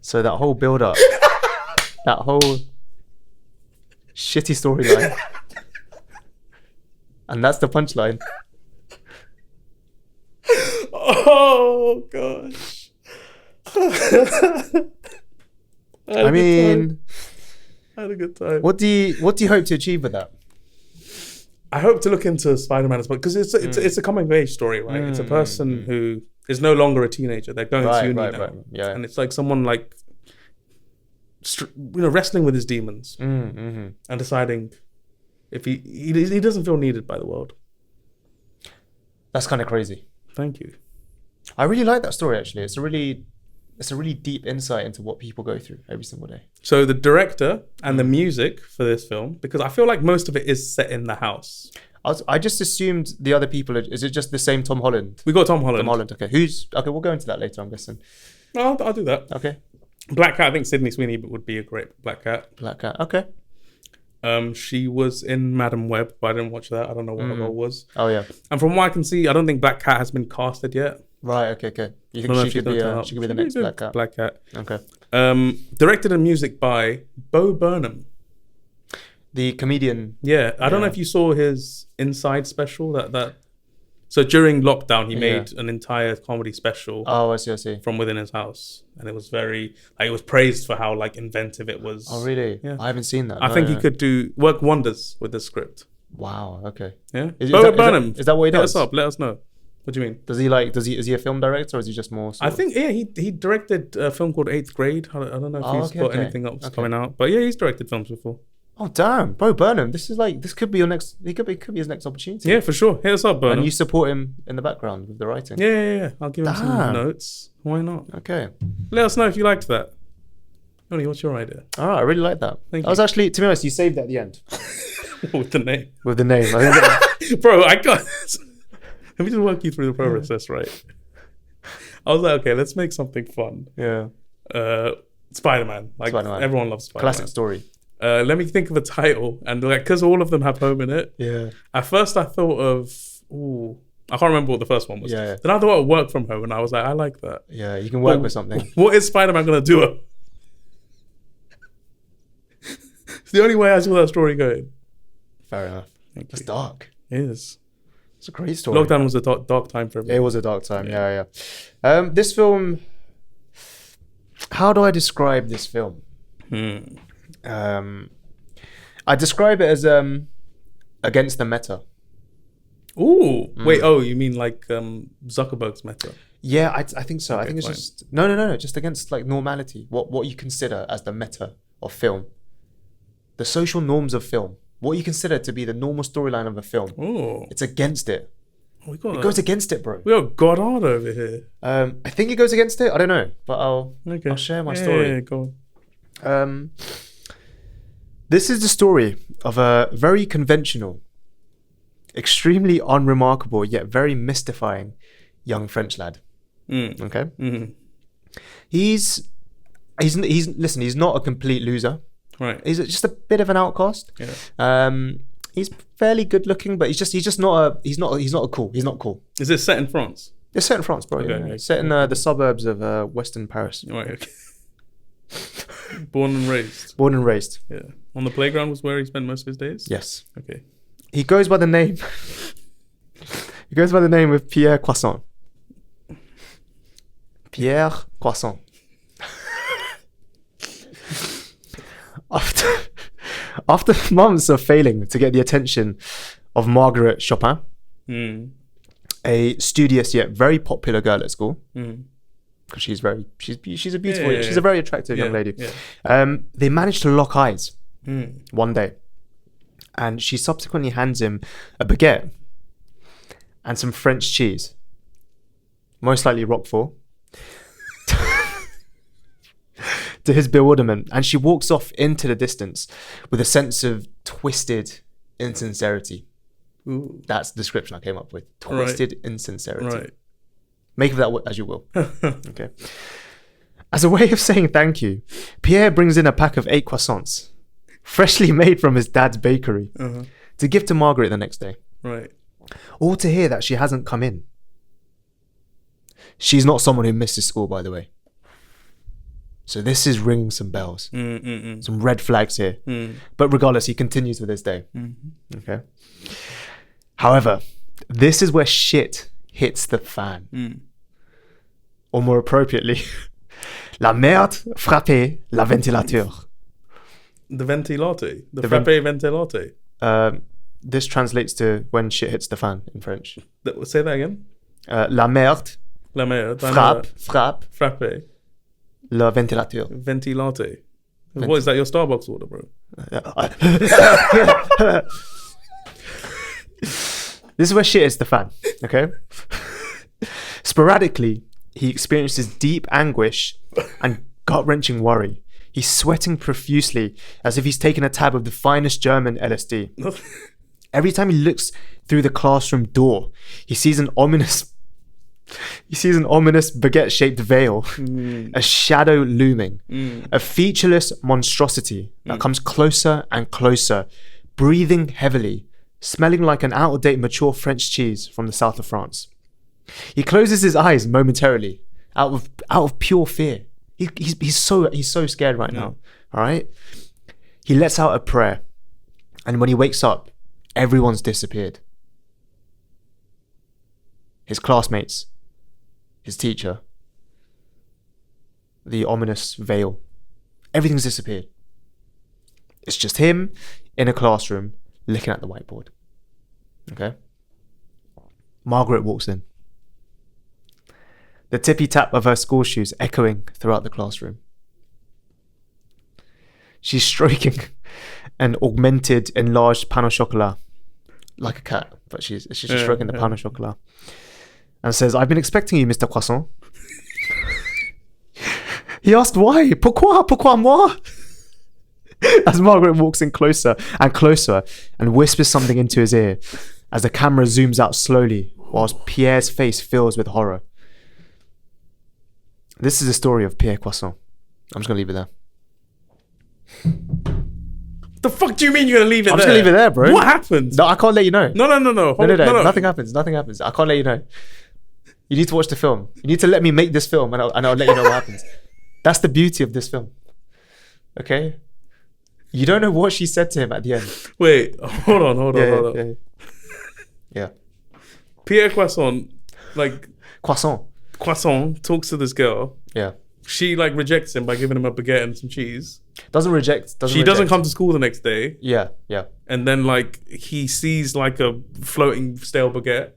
A: So that whole build-up, that whole shitty storyline, and that's the punchline.
B: Oh gosh! I mean, I had a good time.
A: What do you hope to achieve with that?
B: I hope to look into Spider-Man as well because it's a coming of age story, right? It's a person who is no longer a teenager; they're going to uni now,
A: yeah.
B: And it's like someone like wrestling with his demons and deciding if he doesn't feel needed by the world.
A: That's kind of crazy.
B: Thank you.
A: I really like that story. Actually, it's a really deep insight into what people go through every single day.
B: So the director and the music for this film, because I feel like most of it is set in the house.
A: I just assumed the other people. Is it just the same Tom Holland?
B: We got Tom Holland.
A: Tom Holland. Okay. We'll go into that later, I'm guessing.
B: I'll do that.
A: Okay.
B: Black Cat. I think Sydney Sweeney would be a great Black Cat.
A: Black Cat. Okay.
B: She was in Madam Web, but I didn't watch that. I don't know what her role was.
A: Oh yeah.
B: And from what I can see, I don't think Black Cat has been casted yet.
A: Right. Okay. You think she could be the next Black Cat?
B: Black Cat.
A: Okay.
B: Directed and music by Bo Burnham,
A: the comedian.
B: Yeah, I don't know if you saw his Inside special. That So during lockdown, he made an entire comedy special.
A: Oh, I see.
B: From within his house, and it was very like it was praised for how like inventive it was.
A: Oh, really?
B: Yeah.
A: I haven't seen that.
B: I think he could work wonders with the script.
A: Wow. Okay.
B: Yeah.
A: Is
B: Burnham.
A: Is that what he does?
B: Hit us up. Let us know. What do you mean?
A: Is he a film director or is he just more?
B: I think he directed a film called 8th Grade. I don't know if he's got anything else coming out, but yeah, he's directed films before.
A: Oh damn, bro, Burnham! This could be your next. He could be his next opportunity.
B: Yeah, for sure. Hit us up, Burnham.
A: And you support him in the background with the writing.
B: Yeah. I'll give him some notes. Why not?
A: Okay.
B: Let us know if you liked that. Yonny, what's your idea?
A: All right, I really like that.
B: Thank you.
A: I was actually, to be honest, you saved it at the end.
B: With the name.
A: With the name,
B: bro. I got. Let me just walk you through the process, right? I was like, okay, let's make something fun.
A: Yeah.
B: Spider-Man. Like
A: Spider-Man.
B: Everyone loves Spider-Man.
A: Classic story.
B: Let me think of a title, and like because all of them have home in it.
A: Yeah.
B: At first, I thought of I can't remember what the first one was.
A: Yeah.
B: Then I thought of Work From Home, and I was like, I like that.
A: Yeah, you can work with something.
B: What is Spider-Man gonna do? It's the only way I saw that story going.
A: Fair enough. It's dark.
B: It is.
A: It's a great story.
B: Lockdown was a dark time for everyone.
A: It was a dark time. Yeah. This film. How do I describe this film? I describe it as against the meta.
B: Ooh, wait. Oh, you mean like Zuckerberg's meta?
A: Yeah, I think so.
B: Okay,
A: I think it's
B: fine.
A: just no, just against like normality. What you consider as the meta of film, the social norms of film. What you consider to be the normal storyline of a film.
B: Oh,
A: It's against it.
B: it
A: goes against it, bro.
B: We got Goddard over here.
A: I think it goes against it. I don't know, but I'll share my story.
B: Yeah, go on.
A: This is the story of a very conventional, extremely unremarkable yet very mystifying young French lad. Okay, he's not a complete loser.
B: Right.
A: He's just a bit of an outcast.
B: Yeah.
A: He's fairly good looking, but he's not cool.
B: Is it set in France?
A: It's set in France, bro.
B: Okay,
A: Yeah.
B: okay.
A: It's set in the suburbs of Western Paris.
B: Right. Okay. Born and raised.
A: Born and raised.
B: Yeah. On the playground was where he spent most of his days.
A: Yes.
B: Okay.
A: He goes by the name. He goes by the name of Pierre Croissant. Pierre Croissant. After months of failing to get the attention of Margaret Chopin, a studious yet very popular girl at school, because she's a beautiful, she's a very attractive young lady.
B: Yeah.
A: They managed to lock eyes one day, and she subsequently hands him a baguette and some French cheese, most likely Roquefort. To his bewilderment, and she walks off into the distance with a sense of twisted insincerity.
B: Ooh.
A: That's the description I came up with. Twisted insincerity.
B: Right.
A: Make of that as you will. Okay. As a way of saying thank you, Pierre brings in a pack of 8 croissants, freshly made from his dad's bakery, to give to Margaret the next day.
B: Right.
A: All to hear that she hasn't come in. She's not someone who misses school, by the way. So this is ringing some bells, some red flags here. But regardless, he continues with his day. Okay. However, this is where shit hits the fan. Or more appropriately, la merde frappe la ventilateur.
B: The ventilate. The frappe ventilate.
A: This translates to when shit hits the fan in French.
B: Say that again.
A: La merde frappe
B: Frappe.
A: le ventilateur.
B: Ventilate. What is that, your Starbucks order, bro?
A: This is where shit hits the fan, okay? Sporadically, he experiences deep anguish and gut-wrenching worry. He's sweating profusely as if he's taken a tab of the finest German LSD. Every time he looks through the classroom door, he sees an ominous baguette-shaped veil, a shadow looming, a featureless monstrosity that comes closer and closer, breathing heavily, smelling like an out-of-date mature French cheese from the south of France. He closes his eyes momentarily, out of pure fear. He's so scared right now. All right. He lets out a prayer, and when he wakes up, everyone's disappeared. his classmates, his teacher, the ominous veil. Everything's disappeared. It's just him in a classroom looking at the whiteboard. Okay? Margaret walks in. The tippy tap of her school shoes echoing throughout the classroom. She's stroking an augmented, enlarged pain au chocolat like a cat, but she's just stroking the pain au chocolat and says, "I've been expecting you, Mr. Croissant." He asked why. Pourquoi moi? As Margaret walks in closer and closer and whispers something into his ear as the camera zooms out slowly whilst Pierre's face fills with horror. This is the story of Pierre Croissant. I'm just going to leave it there.
B: The fuck do you mean you're going to leave it there?
A: I'm just going to leave it there, bro.
B: What happened?
A: No, I can't let you know.
B: No.
A: No. Nothing happens. I can't let you know. You need to watch the film. You need to let me make this film and I'll let you know what happens. That's the beauty of this film. Okay? You don't know what she said to him at the end.
B: Wait, hold on.
A: Yeah.
B: Pierre Croissant, like...
A: Croissant
B: talks to this girl.
A: Yeah.
B: She, like, rejects him by giving him a baguette and some cheese.
A: Doesn't reject.
B: Doesn't come to school the next day.
A: Yeah.
B: And then, like, he sees, like, a floating stale baguette,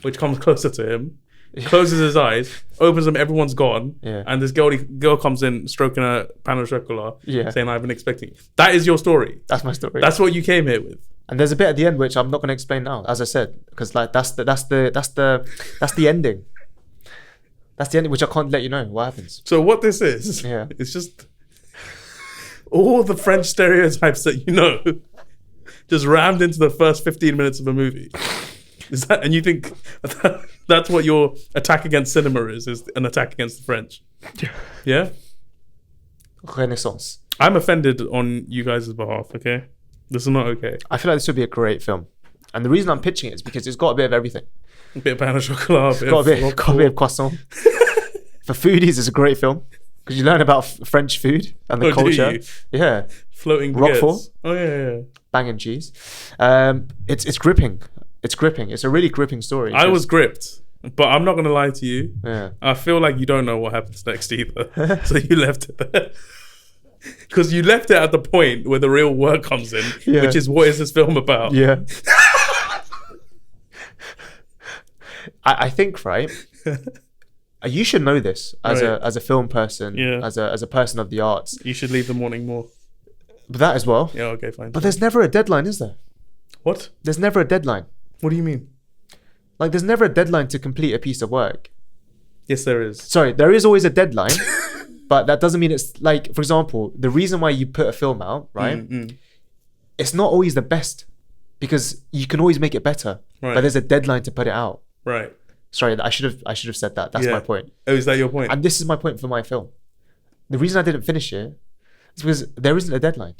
B: which comes closer to him. Closes his eyes, opens them, everyone's gone.
A: Yeah.
B: And this girl comes in, stroking a pain au chocolat, saying, "I've been expecting you." That is your story.
A: That's my story.
B: That's what you came here with.
A: And there's a bit at the end which I'm not going to explain now, as I said, because like that's the ending. That's the ending, which I can't let you know what happens.
B: So what this is, it's just all the French stereotypes that you know, just rammed into the first 15 minutes of a movie. Is that, and you think that's what your attack against cinema is an attack against the French? Yeah?
A: Renaissance.
B: I'm offended on you guys' behalf, okay? This is not okay.
A: I feel like this would be a great film. And the reason I'm pitching it is because it's got a bit of everything.
B: A bit of pain au chocolat,
A: got a bit of croissant. For foodies, it's a great film. Because you learn about French food and the culture. Yeah.
B: Floating
A: Roquefort.
B: baguettes. Oh, yeah.
A: Bang and cheese. It's gripping. It's gripping. It's a really gripping story.
B: I was gripped, but I'm not going to lie to you.
A: Yeah.
B: I feel like you don't know what happens next either. So you left it there. Because you left it at the point where the real work comes in, which is what is this film about?
A: Yeah. I think, right? You should know this as a film person, as a person of the arts.
B: You should leave the morning more.
A: But that as well.
B: Yeah, okay, fine.
A: But there's never a deadline, is there?
B: What?
A: There's never a deadline.
B: What do you mean?
A: Like, there's never a deadline to complete a piece of work.
B: Yes, there is.
A: Sorry, there is always a deadline, but that doesn't mean it's like, for example, the reason why you put a film out, right? It's not always the best because you can always make it better, but there's a deadline to put it out.
B: Right.
A: Sorry, I should have said that. That's my point.
B: Oh, is that your point?
A: And this is my point for my film. The reason I didn't finish it is because there isn't a deadline.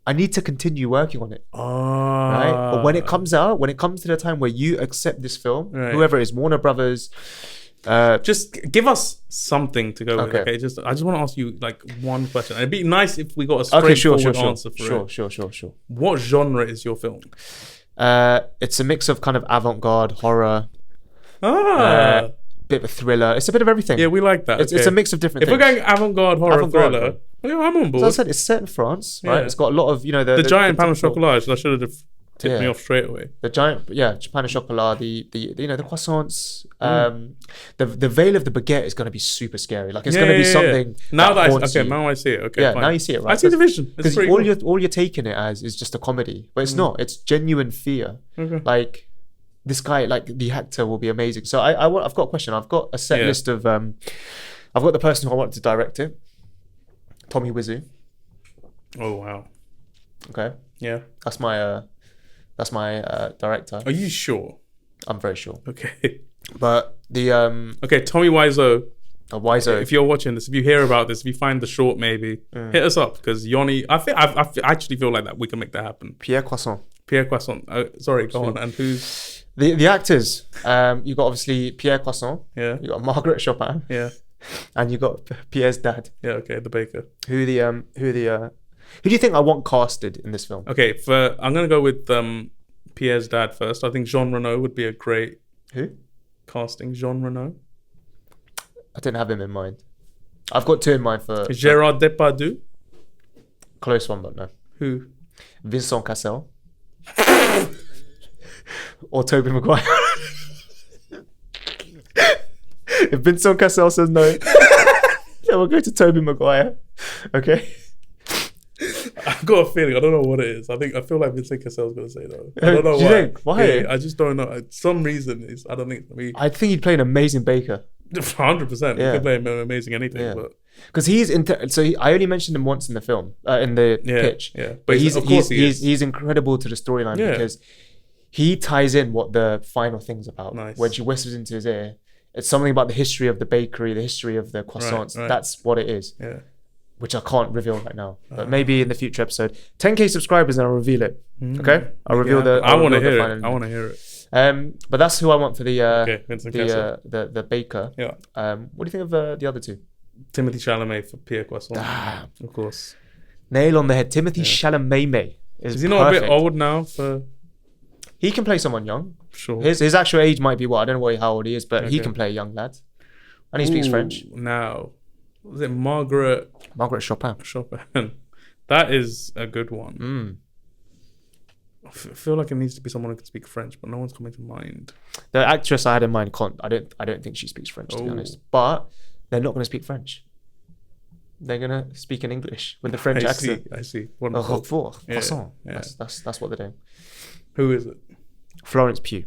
A: I need to continue working on it. Right? But when it comes out, when it comes to the time where you accept this film, whoever it is, Warner Brothers,
B: just give us something to go with. Okay, I just want to ask you like one question. It'd be nice if we got a straightforward answer for it. Sure. What genre is your film?
A: It's a mix of kind of avant-garde, horror, bit of a thriller. It's a bit of everything.
B: Yeah, we like that.
A: It's a mix of different things.
B: If we're going avant-garde, horror, thriller, I'm on board.
A: As I said, it's set in France, right? It's got a lot of, the
B: giant pain au chocolat. That should have tipped me off straight away.
A: The giant, pain au chocolat, the croissants, the veil of the baguette is going to be super scary. Like it's going to be something.
B: Now now I see it. Okay,
A: yeah,
B: fine.
A: now you see it, right?
B: I see the vision.
A: Because all you're taking it as is just a comedy, but it's not. It's genuine fear.
B: Okay.
A: Like this guy, like the actor, will be amazing. So I've got a question. I've got a set list of. I've got the person who I want to direct it. Tommy Wiseau.
B: Oh wow.
A: Okay.
B: Yeah.
A: That's my director.
B: Are you sure?
A: I'm very sure.
B: Okay.
A: But the
B: Tommy Wiseau.
A: Wiseau.
B: If you're watching this, if you hear about this, if you find the short, maybe hit us up because YONNY. I actually feel like that we can make that happen.
A: Pierre Croissant.
B: Sorry, go on. And who's
A: the actors? You got obviously Pierre Croissant.
B: Yeah.
A: You got Margaret Chopin.
B: Yeah.
A: And you got Pierre's dad.
B: Yeah. Okay. The baker.
A: Who do you think I want casted in this film?
B: Okay. I'm gonna go with Pierre's dad first. I think Jean Reno would be a great.
A: Who?
B: casting Jean Reno.
A: I didn't have him in mind. I've got 2 in mind for
B: Gérard Depardieu.
A: Close one, but no.
B: Who?
A: Vincent Cassel. Or Tobey Maguire. If Vincent Cassel says no, then we'll go to Tobey Maguire. Okay.
B: I've got a feeling. I don't know what it is. I feel like Vincent Cassel's gonna say no. I don't know
A: Do
B: why.
A: you think? Why?
B: Yeah, I just don't know. Some reason is I don't think.
A: I think he'd play an amazing baker.
B: 100%.
A: Yeah.
B: He could play an amazing anything.
A: Yeah.
B: But
A: Because I only mentioned him once in the film, in the pitch.
B: Yeah.
A: But
B: he's
A: he's incredible to the storyline because he ties in what the final thing's about.
B: Nice.
A: When she whispers into his ear, it's something about the history of the bakery, the history of the croissants.
B: Right.
A: That's what it is.
B: Yeah.
A: Which I can't reveal right now, but maybe in the future episode. 10K subscribers and I'll reveal it. Okay, I'll reveal
B: I want to hear it. I want to hear it.
A: But that's who I want for the
B: Vincent Cassel.
A: the baker.
B: Yeah.
A: What do you think of the other 2?
B: Timothy Chalamet for Pierre Croissant. Of course.
A: Nail on the head. Timothy Chalamet
B: Is he not
A: perfect.
B: a bit old now for?
A: He can play someone young.
B: Sure.
A: His actual age might be I don't know how old he is, but he can play a young lad, and he speaks French.
B: Now, was it Margaret
A: Chopin?
B: That is a good one. I feel like it needs to be someone who can speak French, but no one's coming to mind.
A: The actress I had in mind can't. I don't think she speaks French, to be honest. But they're not going to speak French. They're going to speak in English with the French accent.
B: I see. Wonderful.
A: That's what they're doing.
B: Who is it?
A: Florence Pugh.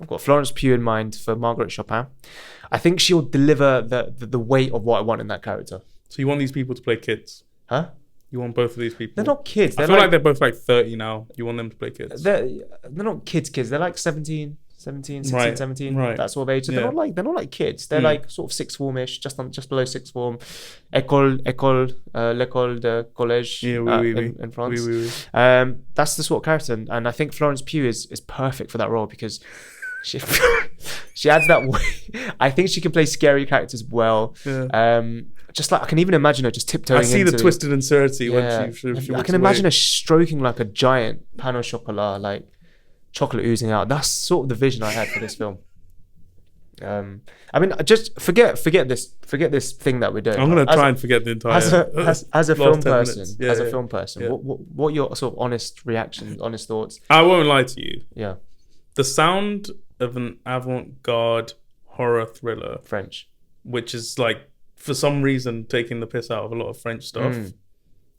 A: I've got Florence Pugh in mind for Margaret Chopin. I think she'll deliver the weight of what I want in that character.
B: So you want these people to play kids?
A: Huh?
B: You want both of these people?
A: They're not kids.
B: I feel like they're both like 30 now. You want them to play kids?
A: They're not kids. They're like 17, 16, 17, that sort of age. So they're not like kids. They're like sort of sixth formish, just below sixth form. L'école de collège in France. That's the sort of character, and I think Florence Pugh is perfect for that role because she adds that way. I think she can play scary characters well. Just like I can even imagine her just tiptoeing.
B: I see the twisted insurity when she
A: I can imagine her stroking like a giant pan au chocolat, like chocolate oozing out. That's sort of the vision I had for this film. I mean, just forget this thing that we're doing.
B: I'm gonna try and forget the entire.
A: As a film person, what are your sort of honest reactions, honest thoughts?
B: I won't lie to you.
A: Yeah,
B: the sound of an avant-garde horror thriller,
A: French,
B: which is like for some reason taking the piss out of a lot of French stuff.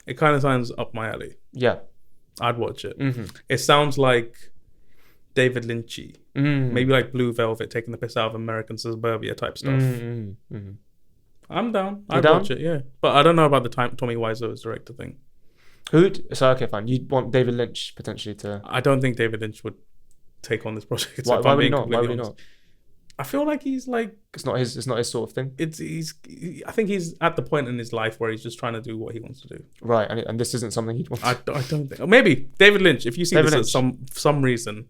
B: It kind of sounds up my alley.
A: Yeah,
B: I'd watch it. It sounds like David Lynchy, maybe like Blue Velvet taking the piss out of American suburbia type stuff. I'm down. I'd watch it, yeah. But I don't know about the Tommy Wiseau's director thing.
A: Okay, fine. You'd want David Lynch potentially to.
B: I don't think David Lynch would take on this project.
A: Why would he not? Why would he not?
B: I feel like he's like
A: it's not his sort of thing.
B: I think he's at the point in his life where he's just trying to do what he wants to do.
A: Right, and this isn't something he'd want.
B: I don't think. Maybe David Lynch. If you see this at some reason,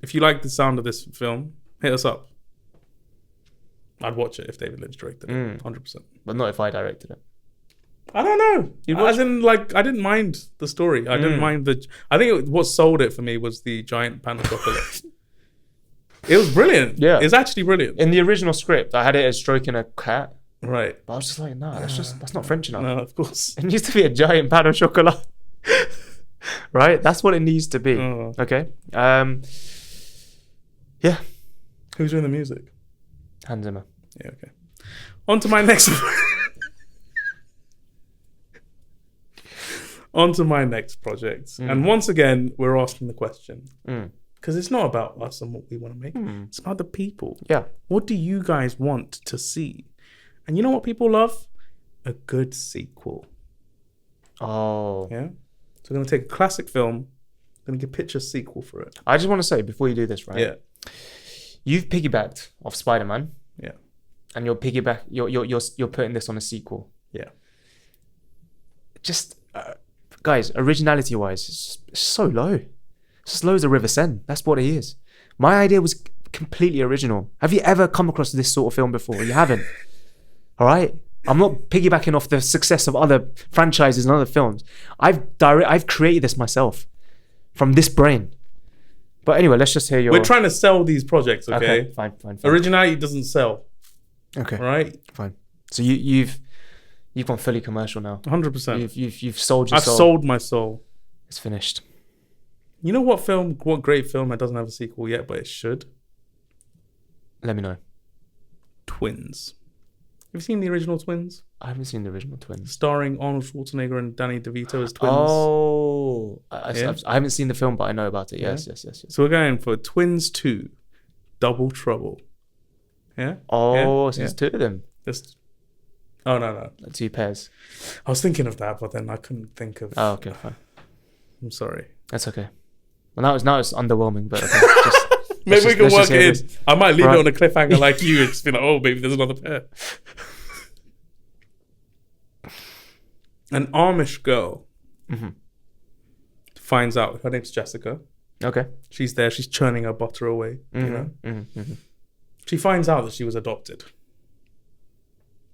B: if you like the sound of this film, hit us up. I'd watch it if David Lynch directed it, 100%.
A: But not if I directed it.
B: I don't know. As in, like, I didn't mind the story. I didn't mind I think what sold it for me was the giant pan of chocolate. It was brilliant.
A: Yeah.
B: It's actually brilliant.
A: In the original script, I had it as stroking a cat.
B: Right.
A: But I was just like, nah, that's not French enough.
B: No, of course.
A: It needs to be a giant pan of chocolat. Right? That's what it needs to be. Okay. Yeah.
B: Who's doing the music?
A: Hans Zimmer.
B: Yeah, okay. On to my next project. And once again, we're asking the question. Because it's not about us and what we want to make. It's about the people.
A: Yeah.
B: What do you guys want to see? And you know what people love? A good sequel.
A: Oh.
B: Yeah? So we're going to take a classic film. We're going to pitch a sequel for it.
A: I just want to say, before you do this, right?
B: Yeah.
A: You've piggybacked off Spider-Man.
B: Yeah.
A: And you're putting this on a sequel.
B: Yeah.
A: Just, guys, originality-wise, it's so low. It's as low as a River Seine. That's what it is. My idea was completely original. Have you ever come across this sort of film before? You haven't. All right? I'm not piggybacking off the success of other franchises and other films. I've created this myself from this brain. But anyway, let's just hear your.
B: We're trying to sell these projects, okay?
A: Fine.
B: Originality doesn't sell.
A: Okay.
B: Right?
A: Fine. So you've gone fully commercial now.
B: 100%.
A: You've sold your
B: I've
A: soul.
B: sold my soul.
A: It's finished.
B: You know what film? What great film that doesn't have a sequel yet, but it should?
A: Let me know.
B: Twins. Have you seen the original Twins?
A: I haven't seen the original Twins.
B: Starring Arnold Schwarzenegger and Danny DeVito as twins.
A: Oh, I
B: Yeah?
A: haven't seen the film, but I know about it. Yes.
B: So we're going for Twins 2, Double Trouble. Yeah?
A: Oh,
B: Yeah?
A: so there's two of them.
B: Oh, no.
A: Like 2 pairs.
B: I was thinking of that, but then I couldn't think of...
A: Oh, okay, fine.
B: I'm sorry.
A: That's okay. Well, now it's underwhelming, but okay.
B: Maybe we can
A: let's
B: work
A: just hear
B: it
A: this.
B: in. I might leave
A: Right.
B: it on a cliffhanger like you. It's been like, oh, maybe there's another pair. An Amish girl finds out. Her name's Jessica.
A: Okay.
B: She's there. She's churning her butter away. You know. She finds out that she was adopted,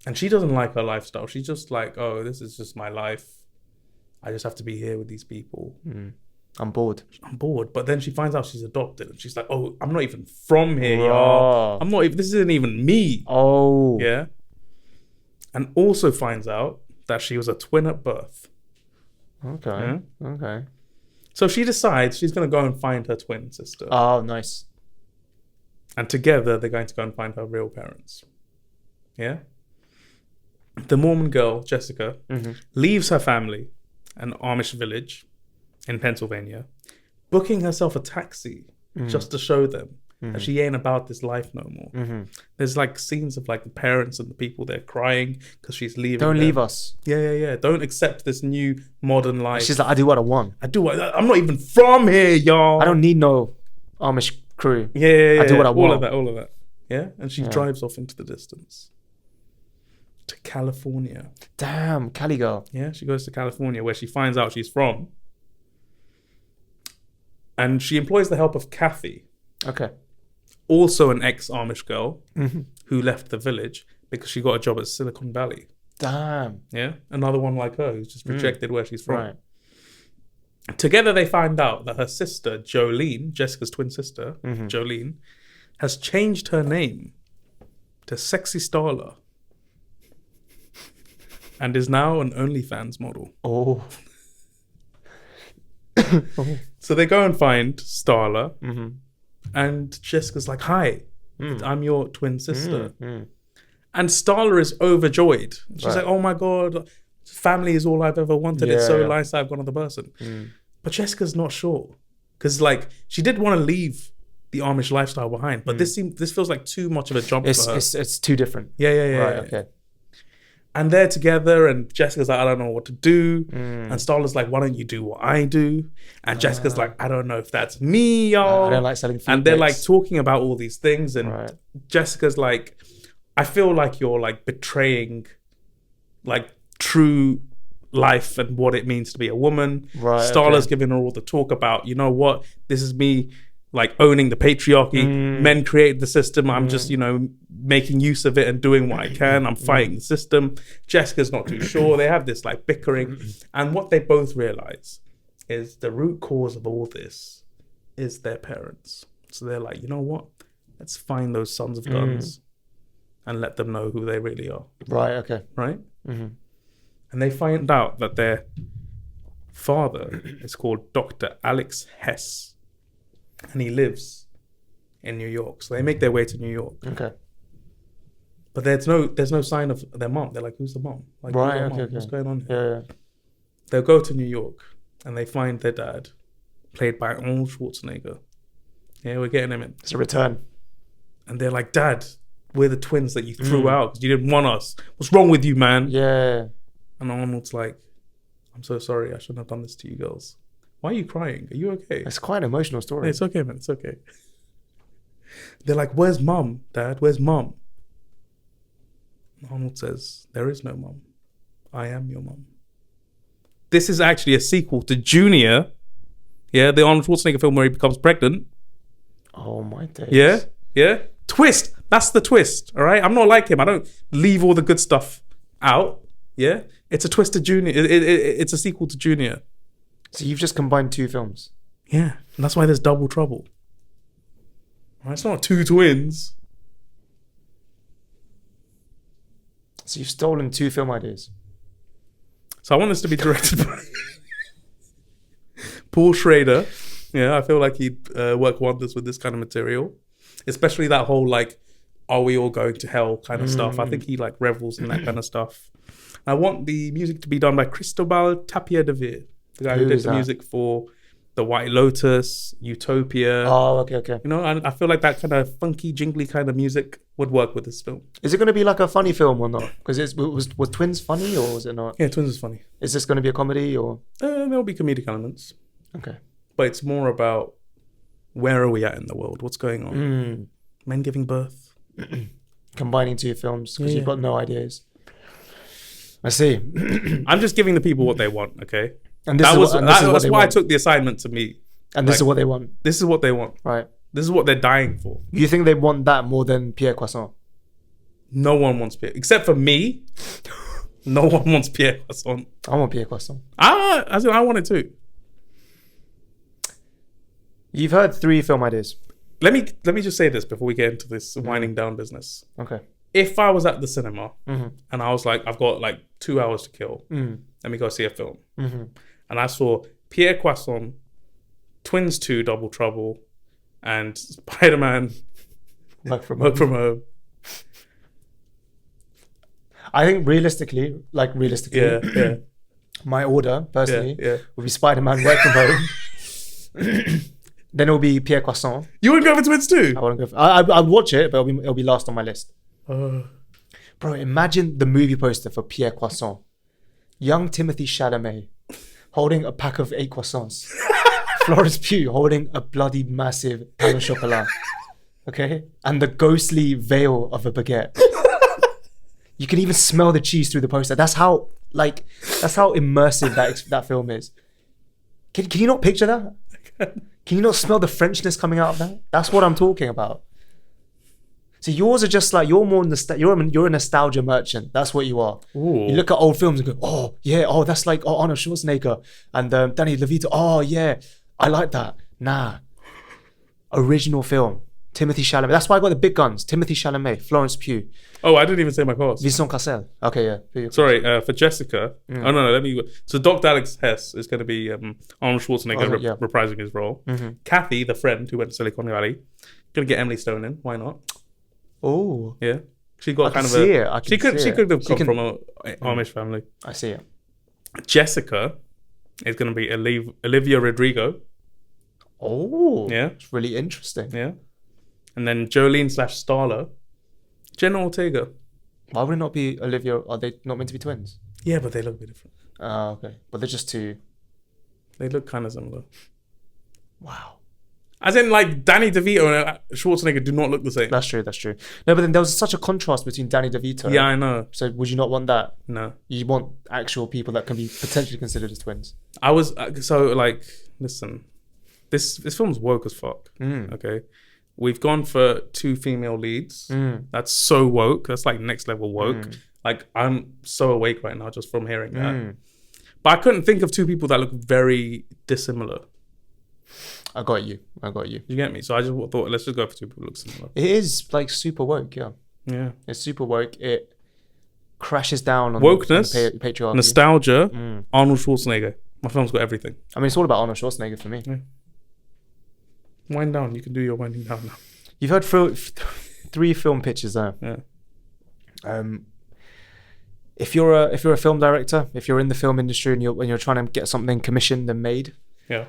B: and she doesn't like her lifestyle. She's just like, oh, this is just my life. I just have to be here with these people.
A: I'm bored.
B: I'm bored. But then she finds out she's adopted, and she's like, oh, I'm not even from here,
A: Raw.
B: y'all. I'm not even. This isn't even me.
A: Oh.
B: Yeah. And also finds out that she was a twin at birth.
A: Okay.
B: Yeah?
A: Okay.
B: So she decides she's going to go and find her twin sister.
A: Oh, nice.
B: And together they're going to go and find her real parents. Yeah? The Mormon girl, Jessica, leaves her family, an Amish village in Pennsylvania, booking herself a taxi just to show them that she ain't about this life no more. There's like scenes of like the parents and the people there crying because she's leaving.
A: Don't
B: them.
A: leave us.
B: Yeah. Don't accept this new modern life.
A: She's like, I do what I want.
B: I'm not even from here, y'all.
A: I don't need no Amish crew.
B: Yeah.
A: I do what I want.
B: All of that. Yeah. And she drives off into the distance to California.
A: Damn, Cali girl.
B: Yeah. She goes to California where she finds out she's from. And she employs the help of Kathy.
A: Okay.
B: Also an ex-Amish girl who left the village because she got a job at Silicon Valley.
A: Damn.
B: Yeah. Another one like her who's just rejected where she's from.
A: Right.
B: Together they find out that her sister, Jolene, Jessica's twin sister, Jolene, has changed her name to Sexy Starla and is now an OnlyFans model.
A: Oh.
B: So they go and find Starla and Jessica's like, hi, I'm your twin sister. And Starla is overjoyed. She's like, oh my God, family is all I've ever wanted. It's so nice I've got another person. But Jessica's not sure. Because like, she did want to leave the Amish lifestyle behind, but this feels like too much of a jump for her.
A: It's too different.
B: Yeah.
A: Right, okay.
B: And they're together and Jessica's like, I don't know what to do. And Starla's like, why don't you do what I do? And Jessica's like, I don't know if that's me, y'all.
A: I don't like selling food.
B: And they're like talking about all these things. And
A: Right.
B: Jessica's like, I feel like you're like betraying like true life and what it means to be a woman.
A: Right,
B: Starla's giving her all the talk about, you know what, this is me like owning the patriarchy. Men created the system. I'm just, making use of it and doing what I can. I'm fighting the system. Jessica's not too sure. They have this like bickering. And what they both realize is the root cause of all this is their parents. So they're like, you know what? Let's find those sons of guns and let them know who they really are.
A: Right, okay.
B: Right? And they find out that their father is called Dr. Alex Hess. And he lives in New York. So they make their way to New York.
A: Okay.
B: But there's no sign of their mom. They're like, who's the mom? Like,
A: Right,
B: who's the mom?
A: okay.
B: What's going on here?
A: Yeah.
B: They'll go to New York and they find their dad, played by Arnold Schwarzenegger. Yeah, we're getting him in.
A: It's a return.
B: And they're like, Dad, we're the twins that you threw out because you didn't want us. What's wrong with you, man?
A: Yeah.
B: And Arnold's like, I'm so sorry. I shouldn't have done this to you girls. Why are you crying? Are you okay?
A: It's quite an emotional story.
B: Hey, it's okay, man. It's okay. They're like, where's mom, Dad? Where's mom? Arnold says, there is no mom. I am your mom. This is actually a sequel to Junior. Yeah, the Arnold Schwarzenegger film where he becomes pregnant.
A: Oh my days.
B: Yeah. Twist. That's the twist. All right. I'm not like him. I don't leave all the good stuff out. Yeah. It's a twist to Junior. It's a sequel to Junior.
A: So you've just combined 2 films.
B: Yeah. And that's why there's Double Trouble. It's not two twins.
A: So you've stolen 2 film ideas.
B: So I want this to be directed by Paul Schrader. Yeah, I feel like he'd work wonders with this kind of material, especially that whole like, are we all going to hell kind of stuff. I think he like revels in that kind of stuff. I want the music to be done by Cristobal Tapia de Veer, the guy who did the music for The White Lotus, Utopia.
A: Oh, okay.
B: You know, I feel like that kind of funky, jingly kind of music would work with this film.
A: Is it going to be like a funny film or not? Because was Twins funny or was it not?
B: Yeah, Twins is funny.
A: Is this going to be a comedy or?
B: There'll be comedic elements.
A: Okay.
B: But it's more about where are we at in the world? What's going on? Men giving birth.
A: Combining 2 films because you've got no ideas. I see.
B: I'm just giving the people what they want, okay?
A: And
B: that's why I took the assignment to me.
A: And this is what they want.
B: This is what they want.
A: Right.
B: This is what they're dying for.
A: You think they want that more than Pierre Croissant?
B: No one wants Pierre. Except for me. No one wants Pierre Croissant.
A: I want Pierre Croissant.
B: I want it too.
A: You've heard 3 film ideas.
B: Let me just say this before we get into this winding down business.
A: Okay.
B: If I was at the cinema and I was like, I've got like 2 hours to kill. Let me go see a film. And I saw Pierre Croissant, Twins 2, Double Trouble, and Spider-Man,
A: Work from
B: Home.
A: I think realistically,
B: yeah.
A: my order, personally,
B: Yeah.
A: would be Spider-Man, Work from Home. Then it'll be Pierre Croissant.
B: You wouldn't go for Twins 2?
A: I wouldn't go for... I'd watch it, but it'll be last on my list. Bro, imagine the movie poster for Pierre Croissant. Young Timothy Chalamet holding a pack of 8 croissants. Florence Pugh holding a bloody massive pain au chocolat. Okay? And the ghostly veil of a baguette. You can even smell the cheese through the poster. That's how immersive that film is. Can you not picture that? Can you not smell the Frenchness coming out of that? That's what I'm talking about. So yours are just like, you're a nostalgia merchant. That's what you are.
B: Ooh.
A: You look at old films and go, oh yeah, oh that's like Arnold Schwarzenegger and Danny DeVito. Oh yeah, I like that. Nah, original film. Timothy Chalamet. That's why I got the big guns. Timothy Chalamet, Florence Pugh.
B: Oh, I didn't even say my cast.
A: Vincent Cassel. Okay, yeah.
B: Sorry, for Jessica. Oh no, let me. So Dr. Alex Hess is going to be Arnold Schwarzenegger reprising his role. Kathy, the friend who went to Silicon Valley, going to get Emily Stone in. Why not?
A: Oh,
B: yeah. She got kind of a. She could have come from an Amish family.
A: I see it.
B: Jessica is going to be Olivia Rodrigo.
A: Oh,
B: yeah,
A: it's really interesting.
B: Yeah, and then Jolene / Starla, Jenna Ortega.
A: Why would it not be Olivia? Are they not meant to be twins?
B: Yeah, but they look a bit different.
A: Oh, okay. But they're just 2.
B: They look kind of similar.
A: Wow.
B: As in, like, Danny DeVito and Schwarzenegger do not look the same.
A: That's true. No, but then there was such a contrast between Danny DeVito.
B: Yeah, I know.
A: So would you not want that?
B: No.
A: You want actual people that can be potentially considered as twins.
B: I was, listen, this film's woke as fuck, okay? We've gone for 2 female leads. That's so woke. That's like next level woke. Like, I'm so awake right now just from hearing that. But I couldn't think of 2 people that look very dissimilar.
A: I got you.
B: You get me? So I just thought, let's just go for 2 people who look similar.
A: It is like super woke, yeah.
B: Yeah.
A: It's super woke. It crashes down on
B: wokeness,
A: the patriarchy.
B: Nostalgia, Arnold Schwarzenegger. My film's got everything.
A: I mean, it's all about Arnold Schwarzenegger for me.
B: Yeah. Wind down. You can do your winding down now.
A: You've heard 3 film pitches there.
B: Yeah.
A: If you're a film director, if you're in the film industry and you're trying to get something commissioned and made,
B: yeah,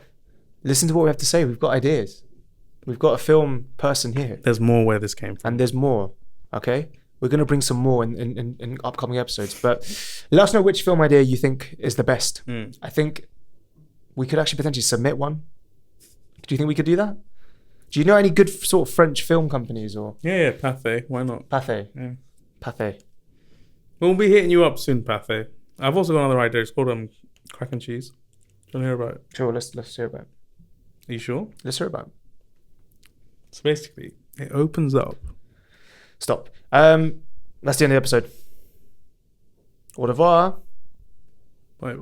A: listen to what we have to say. We've got ideas. We've got a film person here.
B: There's more where this came from.
A: And there's more. Okay? We're going to bring some more in upcoming episodes. But let us know which film idea you think is the best. I think we could actually potentially submit one. Do you think we could do that? Do you know any good sort of French film companies or?
B: Yeah, Pathé. Why not?
A: Pathé.
B: Yeah.
A: Pathé.
B: We'll be hitting you up soon, Pathé. I've also got another idea. It's called Crack and Cheese. Do you want to hear about it?
A: Sure, let's hear about it.
B: Are you sure?
A: Let's hear about it.
B: So basically, it opens up.
A: Stop. That's the end of the episode. Au revoir.
B: Bye.